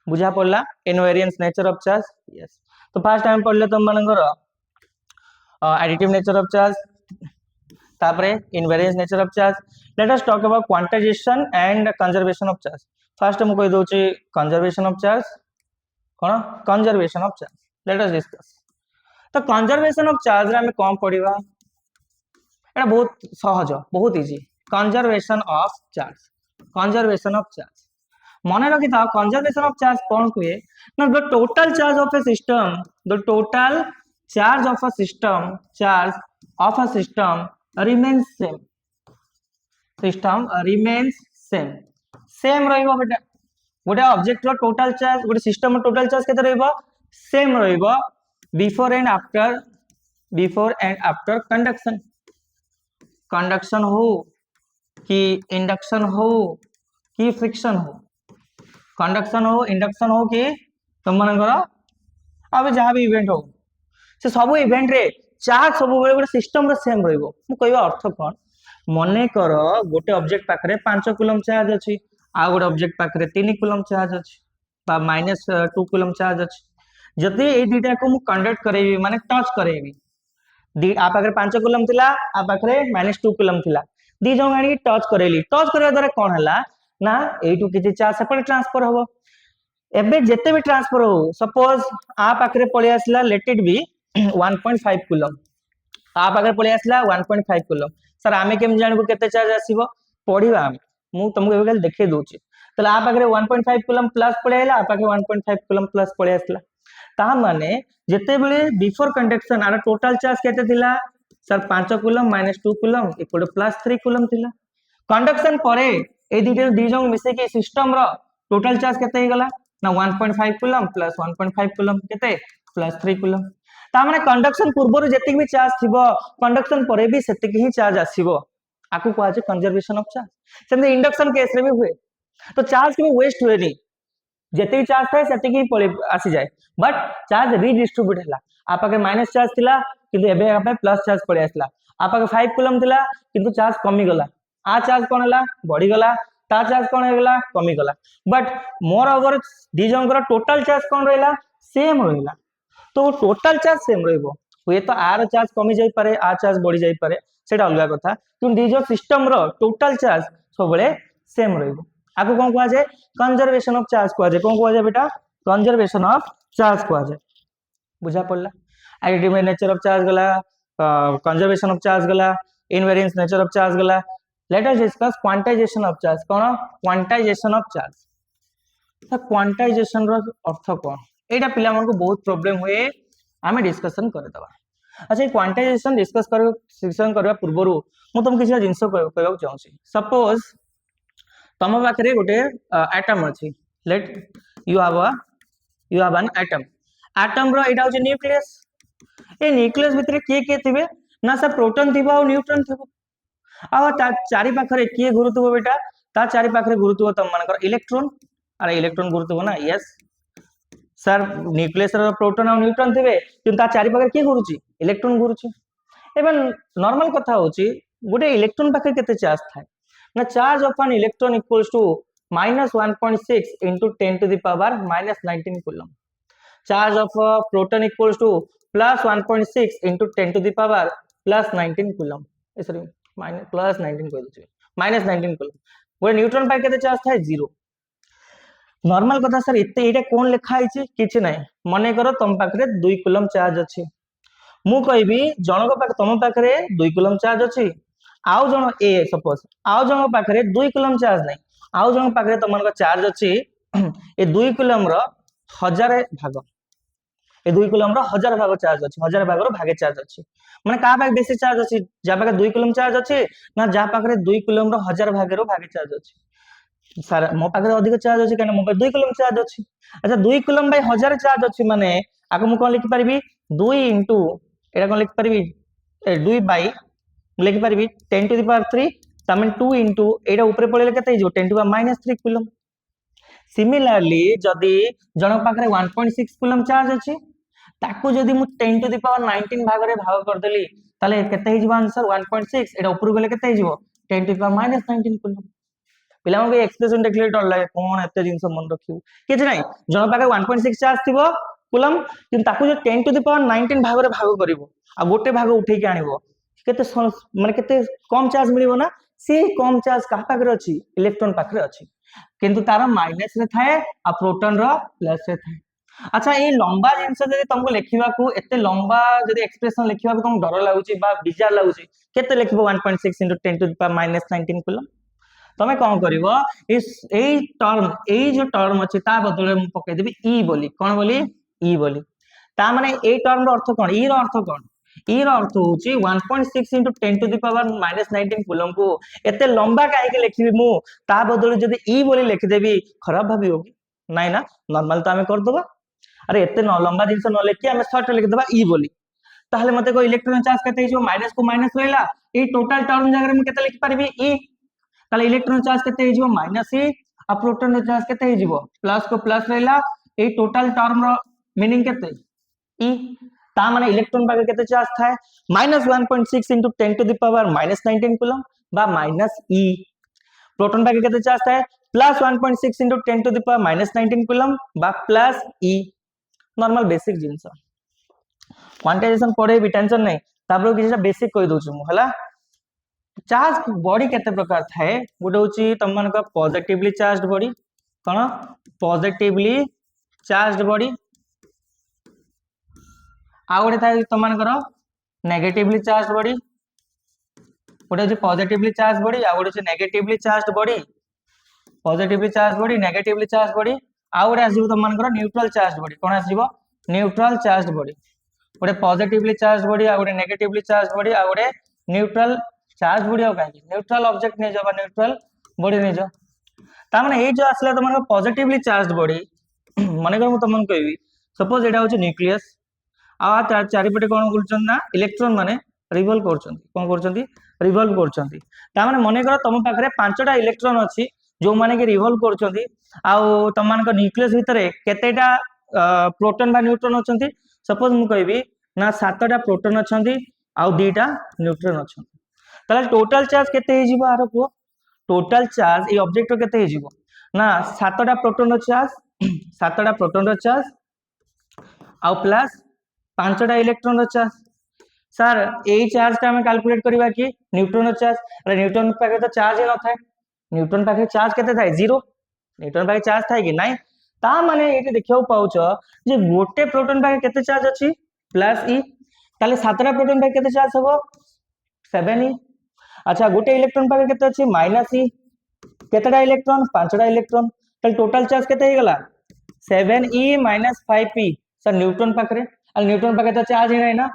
बुझा पड़ला invariance nature of charge. Yes तो फर्स्ट टाइम पढ़ले तुम मानकर एडिटिव नेचर ऑफ चार्ज, तापरे invariance nature of charge. Let us talk about quantization and conservation of charge. First हम कहि दोची कंजर्वेशन ऑफ चार्ज, कोन conservation of charge let us discuss. तो कंजर्वेशन ऑफ चार्ज रे हम कोन पढिबा, एटा बहुत सहज बहुत easy. Conservation of charge, conservation of charge मने रखि था कंजर्वेशन ऑफ चार्ज कोन कुए ना the total charge of A system, the total charge of a system, charge of a system remains same, system remains same, same रहिबो बेटा। गोटे object रो total charge गोटे system रो total charge केते रहिबो same रहिबो before and after conduction. Conduction हो कि induction हो कि फ्रिक्शन हो, कंडक्शन हो इंडक्शन हो कि तुम मानकर अब जहां भी इवेंट हो से सब इवेंट रे चार्ज सब बेले गोटे सिस्टम रो सेम रहिबो। मु कहबा अर्थ कोन, मने कर गोटे ऑब्जेक्ट पाखरे 5 कूलम चार्ज अछि आ गोटे ऑब्जेक्ट पाखरे 3 कूलम चार्ज अछि बा -2 कूलम चार्ज अछि। जदि ए दुटा को मु कंडक्ट करेबी माने टच करेबी दी आ पाखरे 5 कूलम थिला आ पाखरे -2 कूलम थिला दी जण आनी टच करेली टच करबा द्वारा कोन हला ना एटू किछि चार्ज सेपटे ट्रांसफर होबो एबे जेते भी ट्रांसफर हो सपोज आ पाखरे पळे आसला लेट इट बी 1.5 कूलम आ पाखरे पळे आसला 1.5 कूलम सर आमे केम जानबो केते चार्ज आसीबो पढिबा हम मु तुमको एबे खाली देखै दोछि तले आ पाखरे 1.5 कूलम प्लस पळे आइला आ पाखरे 1.5 कूलम प्लस पळे आसला ता माने जेते बेले बिफोर कंडक्शन आर टोटल चार्ज केते थिला sir 5 coulomb -2 coulomb equal to +3 coulomb थिला कंडक्शन परे ए दुटा दी जंग मिसे के सिस्टम रो टोटल चार्ज केते हे गला ना 1.5 कूलम प्लस 1.5 कूलम केते +3 कूलम ता माने कंडक्शन पूर्व जेतिक भी चार्ज थिबो कंडक्शन परे भी सेतिक ही चार्ज आसीबो आकु को आज कंजर्वेशन ऑफ चार्ज सेमे इंडक्शन केस रे भी हुए तो चार्ज के वेस्ट हुए नहीं जेतिक चार्ज थाए सेतिक ही पळे आसी जाय बट चार्ज रीडिस्ट्रीब्यूट हला आपाके माइनस चार्ज थिला किंतु एबे आपे प्लस चार्ज पळे आसला आपाके 5 कूलम थिला किंतु चार्ज कमी गला आ चार्ज कोन हला बढ़ी गला ता चार्ज कोन हे गला कमी गला बट मोर ओवर दी जंकर टोटल चार्ज कोन रहला सेम रहला तो टोटल चार्ज सेम रहबो हुए तो आर चार्ज कमी जाई पारे आ चार्ज बढ़ी जाई पारे सेटा अलगा कथा कि दी जो सिस्टम रो टोटल चार्ज सबले सेम रहबो आको कोन कहवा जाय कंजर्वेशन ऑफ चार्ज कहवा जाय कोन कहवा जाय बेटा कंजर्वेशन ऑफ चार्ज कहवा जाय बुझा पड़ला एडिटिव नेचर ऑफ चार्ज गला कंजर्वेशन ऑफ चार्ज गला इनवेरिएंस नेचर ऑफ चार्ज गला late us discuss quantization of charge cone quantization of charge तो क्वांटाइजेशन रो अर्थ कोन एटा पिला मन को बहुत प्रॉब्लम हुए आमे डिस्कशन कर दबा अच्छा क्वांटाइजेशन डिस्कशन करबा पूर्वरु मु तुम किसी जिंस कहबा चाहूसी सपोज तम पाखरे गोटे एटम अछि let you have an atom रो एटा होचे न्यूक्लियस ए न्यूक्लियस भितरे के थिबे ना सब प्रोटॉन थिबो और न्यूट्रॉन थिबो आ ता चारि पाखरे के घुरुतबो बेटा ता चारि पाखरे घुरुतबो तम मानकर इलेक्ट्रॉन अरे इलेक्ट्रॉन घुरुतबो ना यस सर न्यूक्लियस रो प्रोटॉन और न्यूट्रॉन थिबे किंतु ता चारि पाखरे के घुरुची इलेक्ट्रॉन घुरुची एबन नॉर्मल कथा होची गोटे इलेक्ट्रॉन पाखरे केते चार्ज थाए ना charge of an electron equals to -1.6 into 10 to the power -19 coulomb charge of a proton equals to +1.6 into 10 to the power +19 coulomb sorry +19 कह दउची -19 coulomb वो न्यूट्रॉन पाई केते चार्ज थाए 0 नॉर्मल कथा सर इते एटा कोन लिखा आइछि किछि नै मने करो तम पाखरे 2 कूलम चार्ज अछि मु कहबी जणक पाख तम पाखरे 2 कूलम चार्ज अछि आउ जण ए सपोज आउ जण पाखरे 2 कूलम चार्ज नै आउ जण पाखरे तमन चार्ज अछि ए 2 कूलम रो 1000 भाग ए 2 कूलम रो 1000 भाग चार्ज अछि 1000 भाग रो भागे चार्ज अछि माने का पाख बेसी चार्ज अछि जा पाखरे 2 कूलम चार्ज अछि ना जा पाखरे 2 कूलम रो 1000 भाग रो भागे चार्ज अछि सर मो पाखरे अधिक चार्ज अछि कने मो पे 2 कूलम चार्ज अछि अच्छा 2 कूलम बाय 1000 चार्ज अछि माने आको मु कोन लिखि परबी 2 into एटा कोन लिखि परबी 2 बाय लिखि परबी 10 to the power 3 तमें 2 into एटा ऊपर पळेले केते हिजो 10 to the power -3 coulomb similarly जदी जण पाखरे 1.6 कूलम चार्ज अछि ताको जदी मु 10 to the power 19 भाग रे भाग कर देली ताले केते हिजो आंसर 1.6 एटा ऊपर गेले केते हिजो 10 to the power -19 कूलम पिला मन के एक्सप्रेशन देखले डर लागे कोन एते जिंस मन रखिउ किछ नै जण पाखरे 1.6 चार्ज थिबो कूलम किन ताको जो 10 to the power 19 भाग रे भाग करिवो आ गोटे भाग उठै के आनिवो केते माने केते कम चार्ज मिलिवो ना से कम चार्ज का पाखरे अछि इलेक्ट्रॉन पाखरे अछि किंतु तार माइनस रे थाए आ प्रोटॉन रो प्लस रे थाए अच्छा ए लंबा जिंस जदी तुमको लिखिबा को एते लंबा जदी एक्सप्रेशन लिखिबा को तुम डर लागुची बा बिजार लागुची केते लिखबो 1.6 into 10 to the power -19 coulomb तमे कोन करिवो इस ए जो टर्म अछि ता बदले मु पके देबी ई बोली कोन बोली ई बोली ता माने ए टर्म रो अर्थ कोन ई रो अर्थ कोन ई रो अर्थ होची 1.6 into 10 to the power -19 coulomb को एते लंबा काहे के लिखिबी मु ता बदले जदी ई बोली लिख देबी खराब भाबी होगी नाइ ना नॉर्मल तो हमें कर दबा अरे एते न लंबा जिंस न लिखि हमें शॉर्ट लिख दबा ई बोली ताहले मते को इलेक्ट्रॉन चार्ज केते हिजो माइनस को माइनस रहला ई टोटल टर्म जगह में केते लिख परबी ई ताले इलेक्ट्रॉन चार्ज केते हिजो माइनस ई आ प्रोटॉन चार्ज केते हिजो प्लस को प्लस रहला ए टोटल टर्म रो मीनिंग केते ई ता माने इलेक्ट्रॉन भाग केते चार्ज थाए -1.6 into 10 to the power -19 coulomb बा माइनस ई प्रोटॉन भाग केते चार्ज थाए +1.6 into 10 to the power -19 coulomb बा प्लस ई नॉर्मल बेसिक जिंस क्वांटाइजेशन पढ़ेबी टेंशन नहीं तापर किछटा बेसिक कहि दोछु मु हला चार्ज बॉडी केते प्रकार थाए गोटे होची तुम मान का पॉजिटिवली चार्ज्ड बॉडी कोन पॉजिटिवली चार्ज्ड बॉडी आ गोटे थाए तुम मान कर नेगेटिवली चार्ज्ड बॉडी गोटे होची पॉजिटिवली चार्ज बॉडी आ गोटे होची negatively charged body positively charge body negatively charge body आ गोटे आसीबो तुम मानकर न्यूट्रल चार्ज बॉडी कोन आसीबो न्यूट्रल चार्ज बॉडी गोटे पॉजिटिवली चार्ज बॉडी आ गोटे नेगेटिवली चार्ज बॉडी आ गोटे न्यूट्रल चार्ज बॉडी आ काहे न्यूट्रल ऑब्जेक्ट नै जबा न्यूट्रल बॉडी नै जो ता माने ए जो आसला तुम मानकर पॉजिटिवली चार्ज बॉडी माने कर मु तुमन कहबी सपोज एटा होची न्यूक्लियस आ चारिपटे कोन करछन ना इलेक्ट्रॉन माने रिवॉल्व करछन कोन करछन रिवॉल्व करछन ता माने मने कर तुम पाखरे पांचटा इलेक्ट्रॉन अछि जो माने के रिवॉल्व करछन आ तुम मानकर न्यूक्लियस भितरे केतेटा प्रोटॉन बा न्यूट्रॉन अछंती सपोज मु कहबी ना 7टा प्रोटॉन अछंती आ 2टा न्यूट्रॉन अछंती ताले टोटल चार्ज केते हे जिवो आरो को टोटल चार्ज ए ऑब्जेक्ट केते हे जिवो ना 7टा प्रोटॉन रो चार्ज 7टा प्रोटॉन रो चार्ज आ प्लस 5टा इलेक्ट्रॉन रो चार्ज सर ए चार्ज ता हम कैलकुलेट करबा कि न्यूट्रॉन रो चार्ज अरे न्यूट्रॉन पाखे तो चार्ज ही न थाए न्यूट्रॉन पाखे चार्ज केते थाए 0 न्यूट्रॉन पाखे चार्ज थाए कि नाही ता माने एटी देखियो पाउछ जे गोटे प्रोटॉन पाखे केते चार्ज अछि प्लस ई ताले 7टा प्रोटॉन पाखे केते चार्ज होबो 7 ई अच्छा गोटे इलेक्ट्रॉन पाखे केते अछि माइनस ई केतेटा इलेक्ट्रॉन 5टा इलेक्ट्रॉन ताले टोटल चार्ज केते हे गेला 7 E minus 5 P sir neutron पाखरे आ न्यूट्रॉन पाखे तो चार्ज ही नाही ना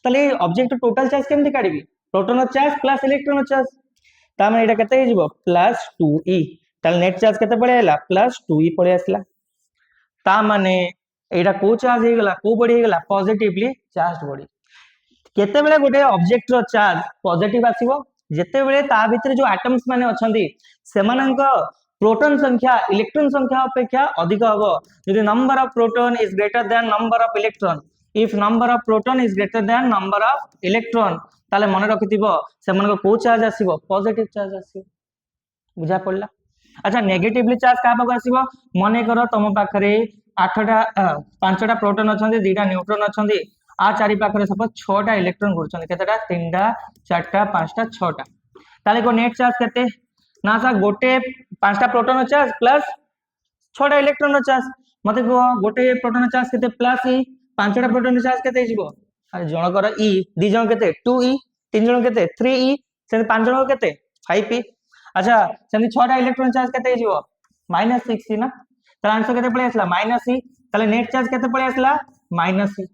ताले ऑब्जेक्ट टोटल चार्ज केमति काढिबी proton charge plus electron charge ता माने एटा केते हे जिवो प्लस 2e ताले नेट चार्ज केते पळे आला प्लस 2e पळे आसला ता माने एटा को चार्ज हे गेला को बॉडी हे गेला पॉजिटिवली चार्ज्ड बॉडी केते बेले गोटे ऑब्जेक्ट रो चार्ज पॉजिटिव आसीबो जेते बेले ता भितर जो एटम्स माने अछंती सेमानंक प्रोटॉन संख्या इलेक्ट्रॉन संख्या अपेक्षा अधिक हबो यदि number of proton is greater than number of electron if number of proton is greater than number of electron ताले मन रखिथिबो सेमानंक को चार्ज आसीबो पॉजिटिव चार्ज आसीबो बुझा पड़ला अच्छा नेगेटिवली चार्ज का पाक आसीबो मने करो तम पाखरे 8टा 5टा प्रोटॉन अछंती 2टा न्यूट्रॉन अछंती आ चारि पाखरे सपोज 6टा इलेक्ट्रॉन घुरछंती केतेटा 3टा 4टा 5टा 6टा ताले को नेट चार्ज केते ना सा गोटे 5टा प्रोटॉन चार्ज प्लस 6टा इलेक्ट्रॉन चार्ज मते को गोटे प्रोटॉन चार्ज केते प्लस ई 5टा प्रोटॉन चार्ज केते हिजबो अरे जण कर ई दी जण केते 2e 3 जण केते 3e से 5 जण केते 5p अच्छा सेमि 6टा इलेक्ट्रॉन चार्ज केते हिजबो -6 ना ताले आंसर केते पळे आसला -e ताले नेट चार्ज केते पळे आसला -e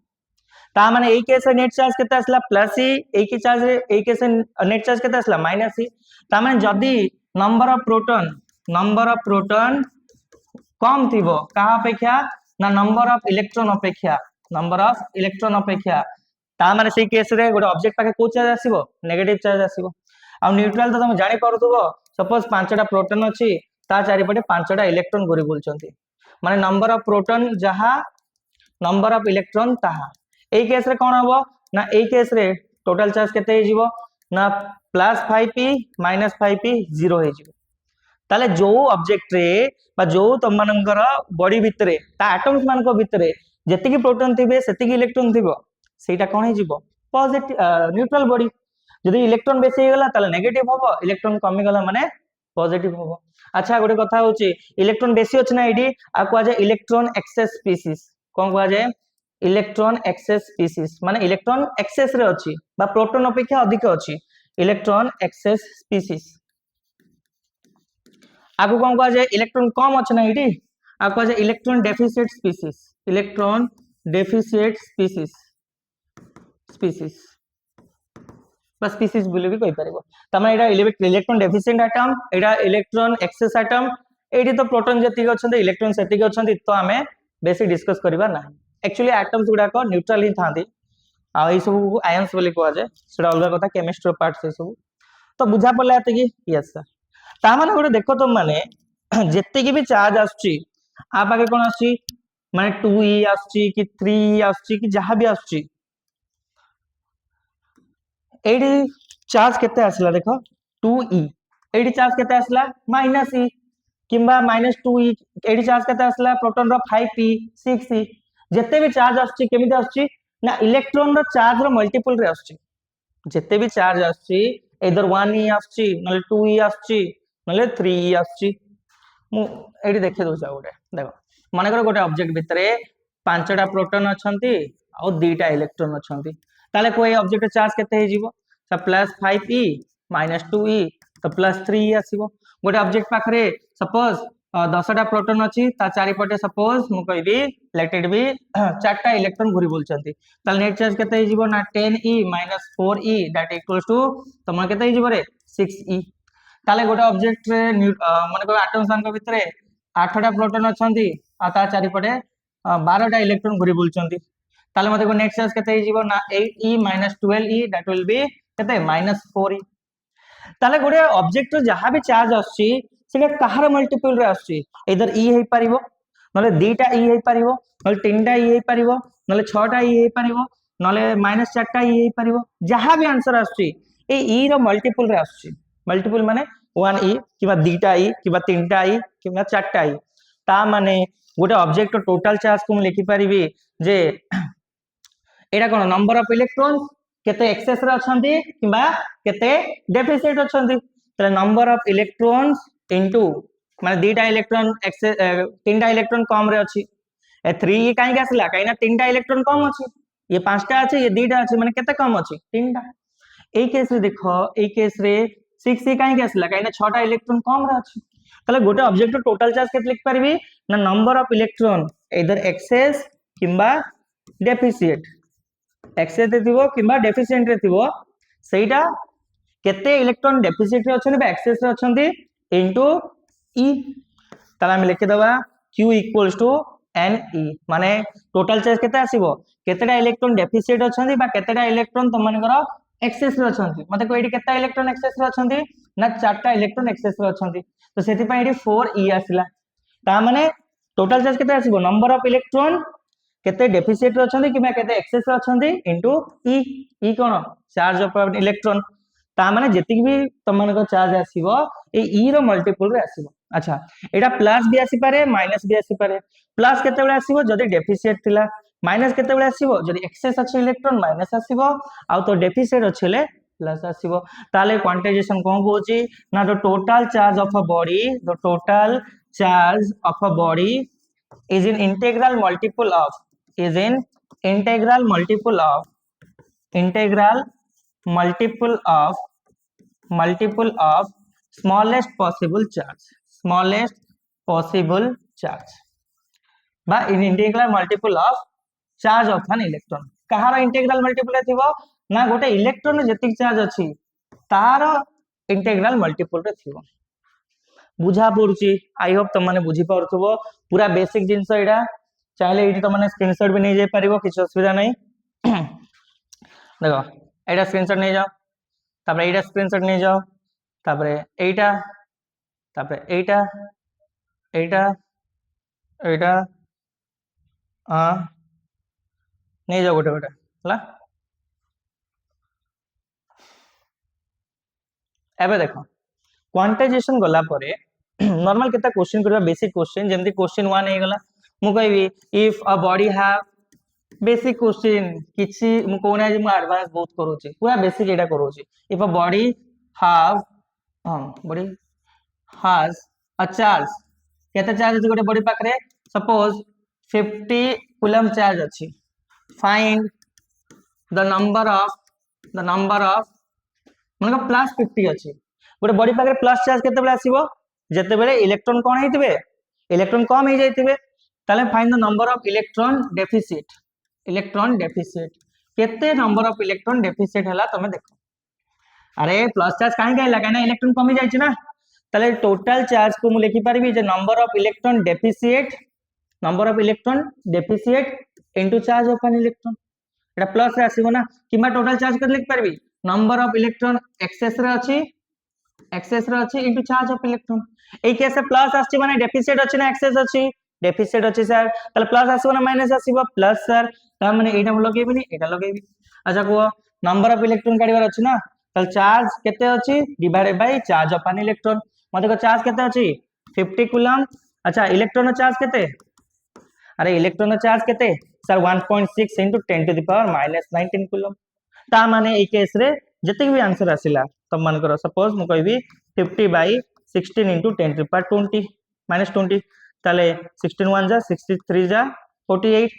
ता माने ए केस नेट चार्ज केते आसला +e ए के चार्ज ए केस नेट चार्ज केते आसला -e ता माने जदी नंबर ऑफ प्रोटॉन कम थिबो का अपेक्षा ना नंबर ऑफ इलेक्ट्रॉन अपेक्षा ता माने से केस रे गोटे ऑब्जेक्ट पाके को चार्ज आसीबो नेगेटिव चार्ज आसीबो आ न्यूट्रल तो तुम जानि पारुथबो सपोज 5टा प्रोटॉन अछि ता चारि पटे 5टा इलेक्ट्रॉन घुरी बुलचंती माने नंबर ऑफ प्रोटॉन जहा नंबर ऑफ इलेक्ट्रॉन ताहा ए केस रे कोन हबो ना ए केस रे टोटल चार्ज केते हे जिवो ना +5p -5p 0 हे जिवो ताले जो ऑब्जेक्ट रे बा जो तुम मानकर बॉडी भितरे ता एटम्स मान को भितरे जेतिकी प्रोटॉन थिबे सेतिकी इलेक्ट्रॉन थिबो सेटा कोन हे जिवो पॉजिटिव न्यूट्रल बॉडी जदि इलेक्ट्रॉन बेसी हे गला ताले नेगेटिव होबो इलेक्ट्रॉन कमी गला माने पॉजिटिव होबो अच्छा गोटे कथा होची इलेक्ट्रॉन बेसी अछि ना एडी आ को जाय इलेक्ट्रॉन एक्सेस स्पीसीज कोन को जाय इलेक्ट्रॉन एक्सेस स्पीसीज माने इलेक्ट्रॉन एक्सेस रे अछि बा प्रोटॉन अपेक्षा अधिक अछि इलेक्ट्रॉन एक्सेस स्पीसीज आगु कोन को जाय इलेक्ट्रॉन कम अछि ना एडी आ को जाय इलेक्ट्रॉन डेफिसिट स्पीसीज बस स्पीसीज बोली भी कहि परबो तमे एटा इलेक्ट्रॉन डेफिशिएंट एटम एटा इलेक्ट्रॉन एक्सेस एटम एटी तो प्रोटॉन जति अछंती इलेक्ट्रॉन सेति अछंती तो हमें बेसी डिस्कस करबा ना एक्चुअली एटम्स गुडा को न्यूट्रल ही थांती आ ई सब आयंस बोली को जाय सेटा अलग कथा केमिस्ट्री पार्ट से सब तो बुझा पड़ला एते कि यस सर ता माने गोटे देखो तुम माने जति की भी चार्ज आछी आ पाके कोन आछी माने 2e आछी कि 3e आछी कि जहां भी आछी एडी चार्ज केते आसला देखो 2e एडी चार्ज केते आसला -e किंबा -2e एडी चार्ज केते आसला प्रोटॉन रो 5p 6e जेते भी चार्ज आछी केमिति आछी ना इलेक्ट्रॉन रो चार्ज रो मल्टीपल रे आछी जेते भी चार्ज आछी इधर 1 ई आछी नले 2 ई आछी नले 3 ई आछी मु एडी देखे दोचा गोटे देखो माने गोटे ऑब्जेक्ट भितरे पांचटा प्रोटॉन अछंती आ दुईटा इलेक्ट्रॉन अछंती ताले कोई ऑब्जेक्ट चार्ज केते हे जीवो +5 ई -2 ई तो +3 ई आसीबो गोटे ऑब्जेक्ट पाखरे सपोज 10टा प्रोटॉन अछि ता चारिपटे सपोज मु कहबी इलेक्ट्रेड भी 4टा इलेक्ट्रॉन घुरी बोलचंती ताले नेट चार्ज केते हे जीवो ना 10 ई -4 ई दैट इक्वल्स टू तमन केते हे जीवो रे 6 ई ताले गोटे ऑब्जेक्ट रे माने को एटम सांग भितरे 8टा प्रोटॉन अछंती आ ता चारिपटे 12टा इलेक्ट्रॉन घुरी बोलचंती ताले मते को नेट चार्ज केते हे जीवो ना 8 ई -12 ई दैट विल बी केते -4 ई ताले गोटे ऑब्जेक्ट जहाँ भी चार्ज आछी सेटा कहार मल्टीपल रे आछी इधर ई हे परिबो नले दुईटा ई हे परिबो नले तीनटा ई हे परिबो नले 6टा ई हे परिबो नले -4टा ई हे परिबो जहाँ भी आंसर आछी ए ई रो मल्टीपल रे आछी मल्टीपल माने 1 ई किबा दुईटा ई किबा तीनटा ई किबा चारटा ई ता माने गोटे ऑब्जेक्ट टोटल चार्ज को लिखि परिबी जे एटा कोन नंबर ऑफ इलेक्ट्रॉन्स केते एक्सेस रे अछंती किबा केते डेफिसिट अछंती त नंबर ऑफ इलेक्ट्रॉन्स इनटू माने दुईटा इलेक्ट्रॉन एक्सेस तीनटा इलेक्ट्रॉन कम रे अछि ए 3 काई आसला काई ना तीनटा इलेक्ट्रॉन कम अछि ये पांचटा अछि ये दुईटा अछि माने केते कम अछि तीनटा ए केस रे देखो ए केस रे 6 ए काई आसला काई ना 6टा इलेक्ट्रॉन कम रे अछि तले गोटे ऑब्जेक्ट टोटल चार्ज केते लिख परबी ना नंबर ऑफ इलेक्ट्रॉन इधर एक्सेस किबा डेफिसिट एक्सेस रे थिबो किबा डेफिसिएंट रे थिबो सेटा केते इलेक्ट्रॉन डेफिसिट रे अछन बा एक्सेस रे अछंती इनटू ई ताला हम लिखि दबा q equals to n e माने टोटल चार्ज केते आसीबो केतेटा इलेक्ट्रॉन डेफिसिट अछंती बा केतेटा इलेक्ट्रॉन त मानकर एक्सेस रे अछंती मते को एडी केतेटा इलेक्ट्रॉन एक्सेस रे अछंती ना 4टा इलेक्ट्रॉन एक्सेस रे अछंती तो सेति पय एडी 4 e आसिला ता माने टोटल चार्ज केते आसीबो नंबर ऑफ इलेक्ट्रॉन केते डेफिसिट रे अछंती किबा केते एक्सेस रे अछंती इनटू ई ई कोन चार्ज ऑफ इलेक्ट्रॉन ता माने जेतिक भी तमन को चार्ज आसीबो ए ई रो मल्टीपल रे आसीबो अच्छा एटा प्लस भी आसी पारे माइनस भी आसी पारे प्लस केते बेले आसीबो जदी डेफिसिट थिला माइनस केते बेले आसीबो जदी एक्सेस अछि इलेक्ट्रॉन माइनस आसीबो आ तो डेफिसिट अछले प्लस आसीबो ताले क्वांटाइजेशन कोन होची ना the total charge of a body the total charge of a body is in integral multiple of is in integral multiple of smallest possible charge बा in integral multiple of charge of an electron कहार integral multiple थिबो ना गोटे electron जेतिक charge अछि तार integral multiple रे थिबो बुझा पड़ुची आई होप तुम माने बुझी पारथुबो पूरा बेसिक जिंस एडा चाहे एटी तुम माने स्क्रीनशॉट भी नहीं जाय परिबो किछ असुविधा नहीं देखो एडा स्क्रीनशॉट नहीं जाओ तापरे एडा स्क्रीनशॉट नहीं जाओ तापरे एटा नहीं जाओ गोटे गोटे हला एबे देखो क्वांटाइजेशन गला परे नॉर्मल केता क्वेश्चन करबा बेसिक क्वेश्चन जेमति क्वेश्चन 1 हे गला मु कहबी if a body have basic question किछि मु कोना जे मु एडवांस बहुत करूची पूरा बेसिक एटा करूची if a body have body has a charge केता चार्ज अछि गोटे बॉडी पाखरे सपोज 50 कूलम चार्ज अछि फाइंड द नंबर ऑफ माने प्लस 50 अछि गोटे बॉडी पाखरे प्लस चार्ज केते बेले आसीबो जते बेले इलेक्ट्रॉन कोन हेतिबे इलेक्ट्रॉन कम हे जाइतिबे ताले find the number of electron deficit केते नंबर ऑफ इलेक्ट्रॉन डेफिसिट हला तमे देखो अरे प्लस चार्ज काहे कहला काहे ना इलेक्ट्रॉन कम हे जाइछि ना ताले टोटल चार्ज को मु लिखि परबी जे number of electron deficit into charge of an electron एटा प्लस रे आसीबो ना किमा टोटल चार्ज कर लिख परबी नंबर ऑफ इलेक्ट्रॉन एक्सेस रे अछि into charge of electron A case plus आछि माने डेफिसिट अछि ना एक्सेस अछि डेफिसिट अछि सर ताले प्लस आसीबो ना माइनस आसीबो प्लस सर ता माने एटा लगेबिनी एटा लगेबी अच्छा को नंबर ऑफ इलेक्ट्रॉन काढिबार अछि ना ताले चार्ज केते अछि divided by charge of an electron मते को चार्ज केते अछि 50 कूलम अच्छा इलेक्ट्रॉन चार्ज केते अरे इलेक्ट्रॉन चार्ज केते sir 1.6 into 10 to the power minus 19 coulomb ता माने ए केस रे जते भी आंसर आसिला तम मान करो सपोज मु कहबी 50 by 16 into 10 to the power 20 minus 20 ताले 16 1 जा 63 जा 48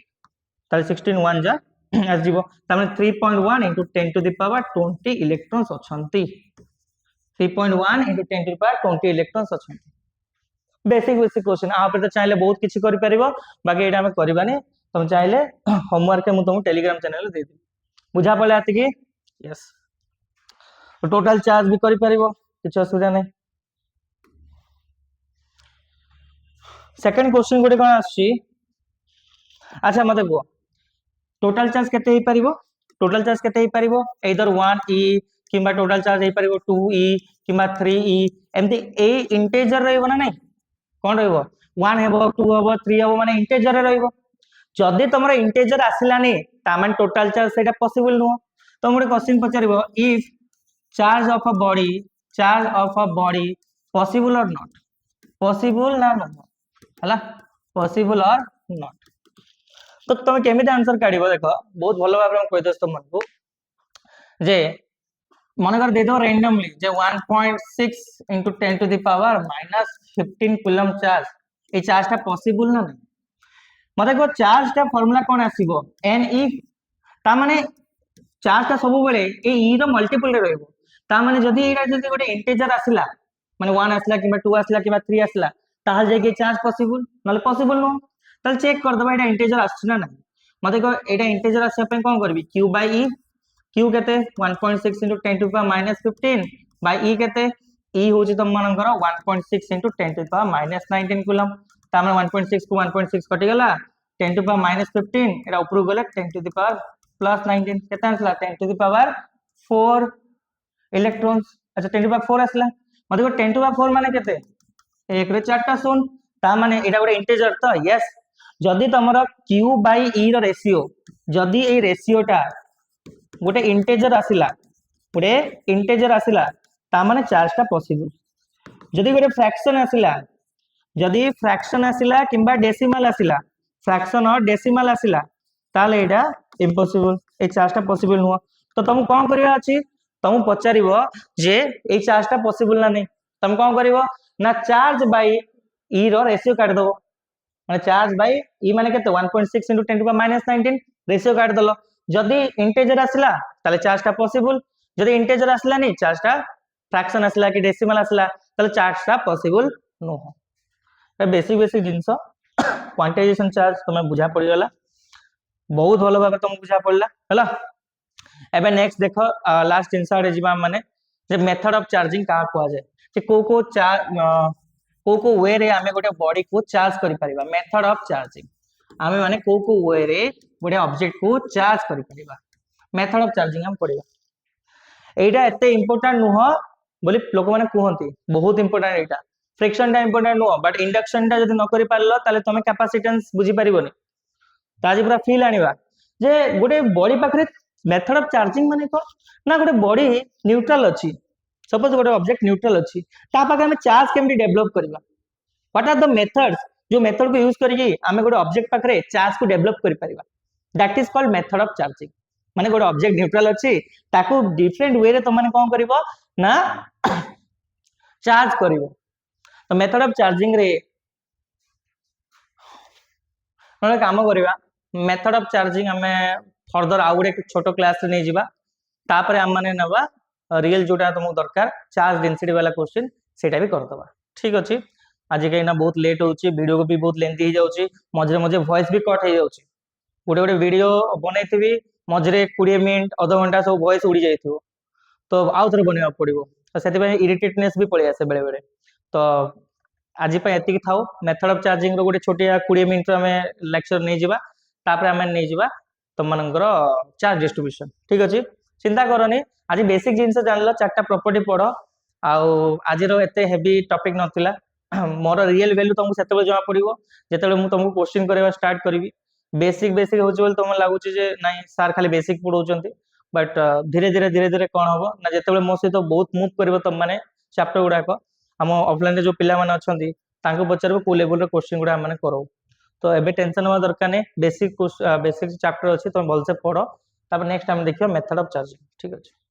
ताले 16 1 जा आज जीवो तामे 3.1 into 10 to the power 20 electrons अछंती 3.1 into 10 to the power 20 electrons अछंती बेसिक बेसिक क्वेश्चन आ पर तो चाहिले बहुत किछि करि परिबो बाकी एटा हम करबानी तुम चाहिले होमवर्क मु तुम टेलीग्राम चैनल दे दी बुझा पड़े आती की यस टोटल चार्ज भी करि परिबो किछ असुविधा नै सेकंड क्वेश्चन गोटे कोन आछि अच्छा मते को टोटल चार्ज केते हे परिबो टोटल चार्ज केते हे परिबो इधर 1e किबा टोटल चार्ज हे परिबो 2e किबा 3e एमती ए इंटीजर रहइबो ना नै कोन रहइबो 1 हेबो 2 हेबो 3 हेबो माने इंटीजर रहइबो जदी तमरा इंटीजर आसिलानी ता माने टोटल चार्ज सेटा पॉसिबल नो तो मोटे क्वेश्चन पचारिबो if charge of a body possible or not possible ना नो हला पॉसिबल और नॉट तो तुम केमिति आंसर काढिबो देखो बहुत भलो भाबरे हम कहि दस तुम मनकू जे मन कर दे दो randomly J 1.6 into 10 to the power minus 15 coulomb charge A charge ता पॉसिबल ना नहीं मते को चार्ज ता फार्मूला कोन आसीबो Ne ता माने चार्ज ता सब बेले ए e रो मल्टीपल रे रहइबो ता माने जदी एटा जदी गोटे इंटीजर आसिला माने 1 आसिला किबा 2 आसिला किबा 3 आसिला ताहाल जे के चार्ज पॉसिबल नले पॉसिबल नो तल चेक कर दबा एटा इंटीजर आछि ना नहीं मते को एटा इंटीजर आसे पे कोन करबी q by e q केते 1.6 into 10 to the power minus 15 by e केते e होची तम मानकर 1.6 into 10 to the power minus 19 coulomb ता माने 1.6 को 1.6 कटि गला 10 to the power minus 15 एटा ऊपर गले 10 to the power plus 19 केते आसला 10 to the power 4 इलेक्ट्रॉन्स अच्छा 10 to the power 4 आसला मते को 10 to the power 4 माने केते एक रे चारटा शून ता माने एटा गोटे इंटीजर तो यस जदी तमरो q by e रो रेशियो जदी ए रेशियोटा गोटे इंटीजर आसिला ता माने चार्ज ता पॉसिबल जदी गोटे फ्रैक्शन आसिला किंबा डेसिमल आसिला फ्रैक्शन और डेसिमल आसिला ताले एटा इम्पॉसिबल ए चार्ज ता पॉसिबल नो तो तुम कोन करिया अछि तुम पचारिबो जे ए चार्ज ता पॉसिबल ना नै तुम कोन करिवो ना चार्ज बाय e रो रेशियो काट दबो माने चार्ज बाय e माने केते 1.6 into 10 to the power minus 19 ratio काट दलो जदी इंटीजर आसिला ताले चार्ज ता पॉसिबल जदी इंटीजर आसिला नै चार्ज ता फ्रैक्शन आसिला कि डेसिमल आसिला ताले चार्ज ता पॉसिबल नो हो बेसिक बेसिक जिंसो क्वांटाइजेशन चार्ज तुम बुझा पड़ी गला बहुत भलो भाबे तुम बुझा पड़ला हला एबे नेक्स्ट देखो लास्ट जिंस आडे जिबा माने जे मेथड ऑफ चार्जिंग का को जाय जे को वे रे आमे गोटे बॉडी को चार्ज करि परिबा मेथड ऑफ चार्जिंग आमे माने को वे रे गोटे ऑब्जेक्ट को चार्ज करि परिबा मेथड ऑफ चार्जिंग हम पढिबा एटा एते इंपोर्टेंट नुह बोली लोक माने कहंती बहुत इंपोर्टेंट एटा फ्रिक्शन टा इंपोर्टेंट नुह बट इंडक्शन टा जदी न करि पारलो ताले तमे कैपेसिटेंस बुझी परिबोनी ताजी पूरा फील आनिबा जे गोटे बॉडी पाखरे मेथड ऑफ चार्जिंग माने को ना गोटे बॉडी न्यूट्रल अछि सपोज गोटे ऑब्जेक्ट न्यूट्रल अछि ता पाखे हम चार्ज केमति डेवलप करबा व्हाट आर द मेथड्स जो मेथड को यूज करिकि हमें गोटे ऑब्जेक्ट पाखरे चार्ज को डेवलप करि परिबा that is called method of charging माने गोटे ऑब्जेक्ट न्यूट्रल अछि ताको डिफरेंट वे रे तो माने कोन करिवो ना चार्ज करिवो तो मेथड ऑफ चार्जिंग रे नले काम करिवा मेथड ऑफ चार्जिंग हमें फर्दर आ गोटे छोटो क्लास रे नै जिबा तापरे हम माने नबा रियल जोटा तुमको दरकार चार्ज डेंसिटी वाला क्वेश्चन सेटा भी कर दबा ठीक अछि आज के ना बहुत लेट होउची वीडियो को भी बहुत लेंथी हो जाउची मझरे मझे वॉइस भी कट हो जाउची गोटे गोटे वीडियो बनैथिबी मझरे 20 मिनिट आधा घंटा सब वॉइस उड़ी जाइथिबो तो आउ थरे बनेबा पड़िबो तो सेति पे इरिटेटनेस भी पळि आसे बेले बेले तो आज पे एतिक थाउ मेथड ऑफ चार्जिंग रो गोटे छोटिया 20 मिनिट हमें लेक्चर नै जिबा तापर हमें नै जिबा तुम मानकर चार्ज डिस्ट्रीब्यूशन ठीक अछि चिंता करनी आज बेसिक जिंस जानलो चारटा प्रॉपर्टी पढ़ो आज एते हेवी टॉपिक नथिला मोर रियल वैल्यू तुमको सेते जमा पड़िबो जेतेले मु तुमको क्वेश्चन करबा स्टार्ट करबी बेसिक बेसिक होची बोल तुम लागुची जे नाही सर खाली बेसिक पढौचंती बट धीरे धीरे कोन हबो ना जेतेले मो से तो बहुत मूव करबो तुम माने चैप्टर गुडा को हम ऑफलाइन रे जो पिला माने अछंती तांको पचरबो को लेवल रे क्वेश्चन गुडा माने करो तो एबे टेंशन हवा दरकार नहीं बेसिक बेसिक चैप्टर अच्छी तुम भलसे पढ़ तापर नेक्स्ट टाइम देखियो मेथड ऑफ चार्जिंग ठीक है।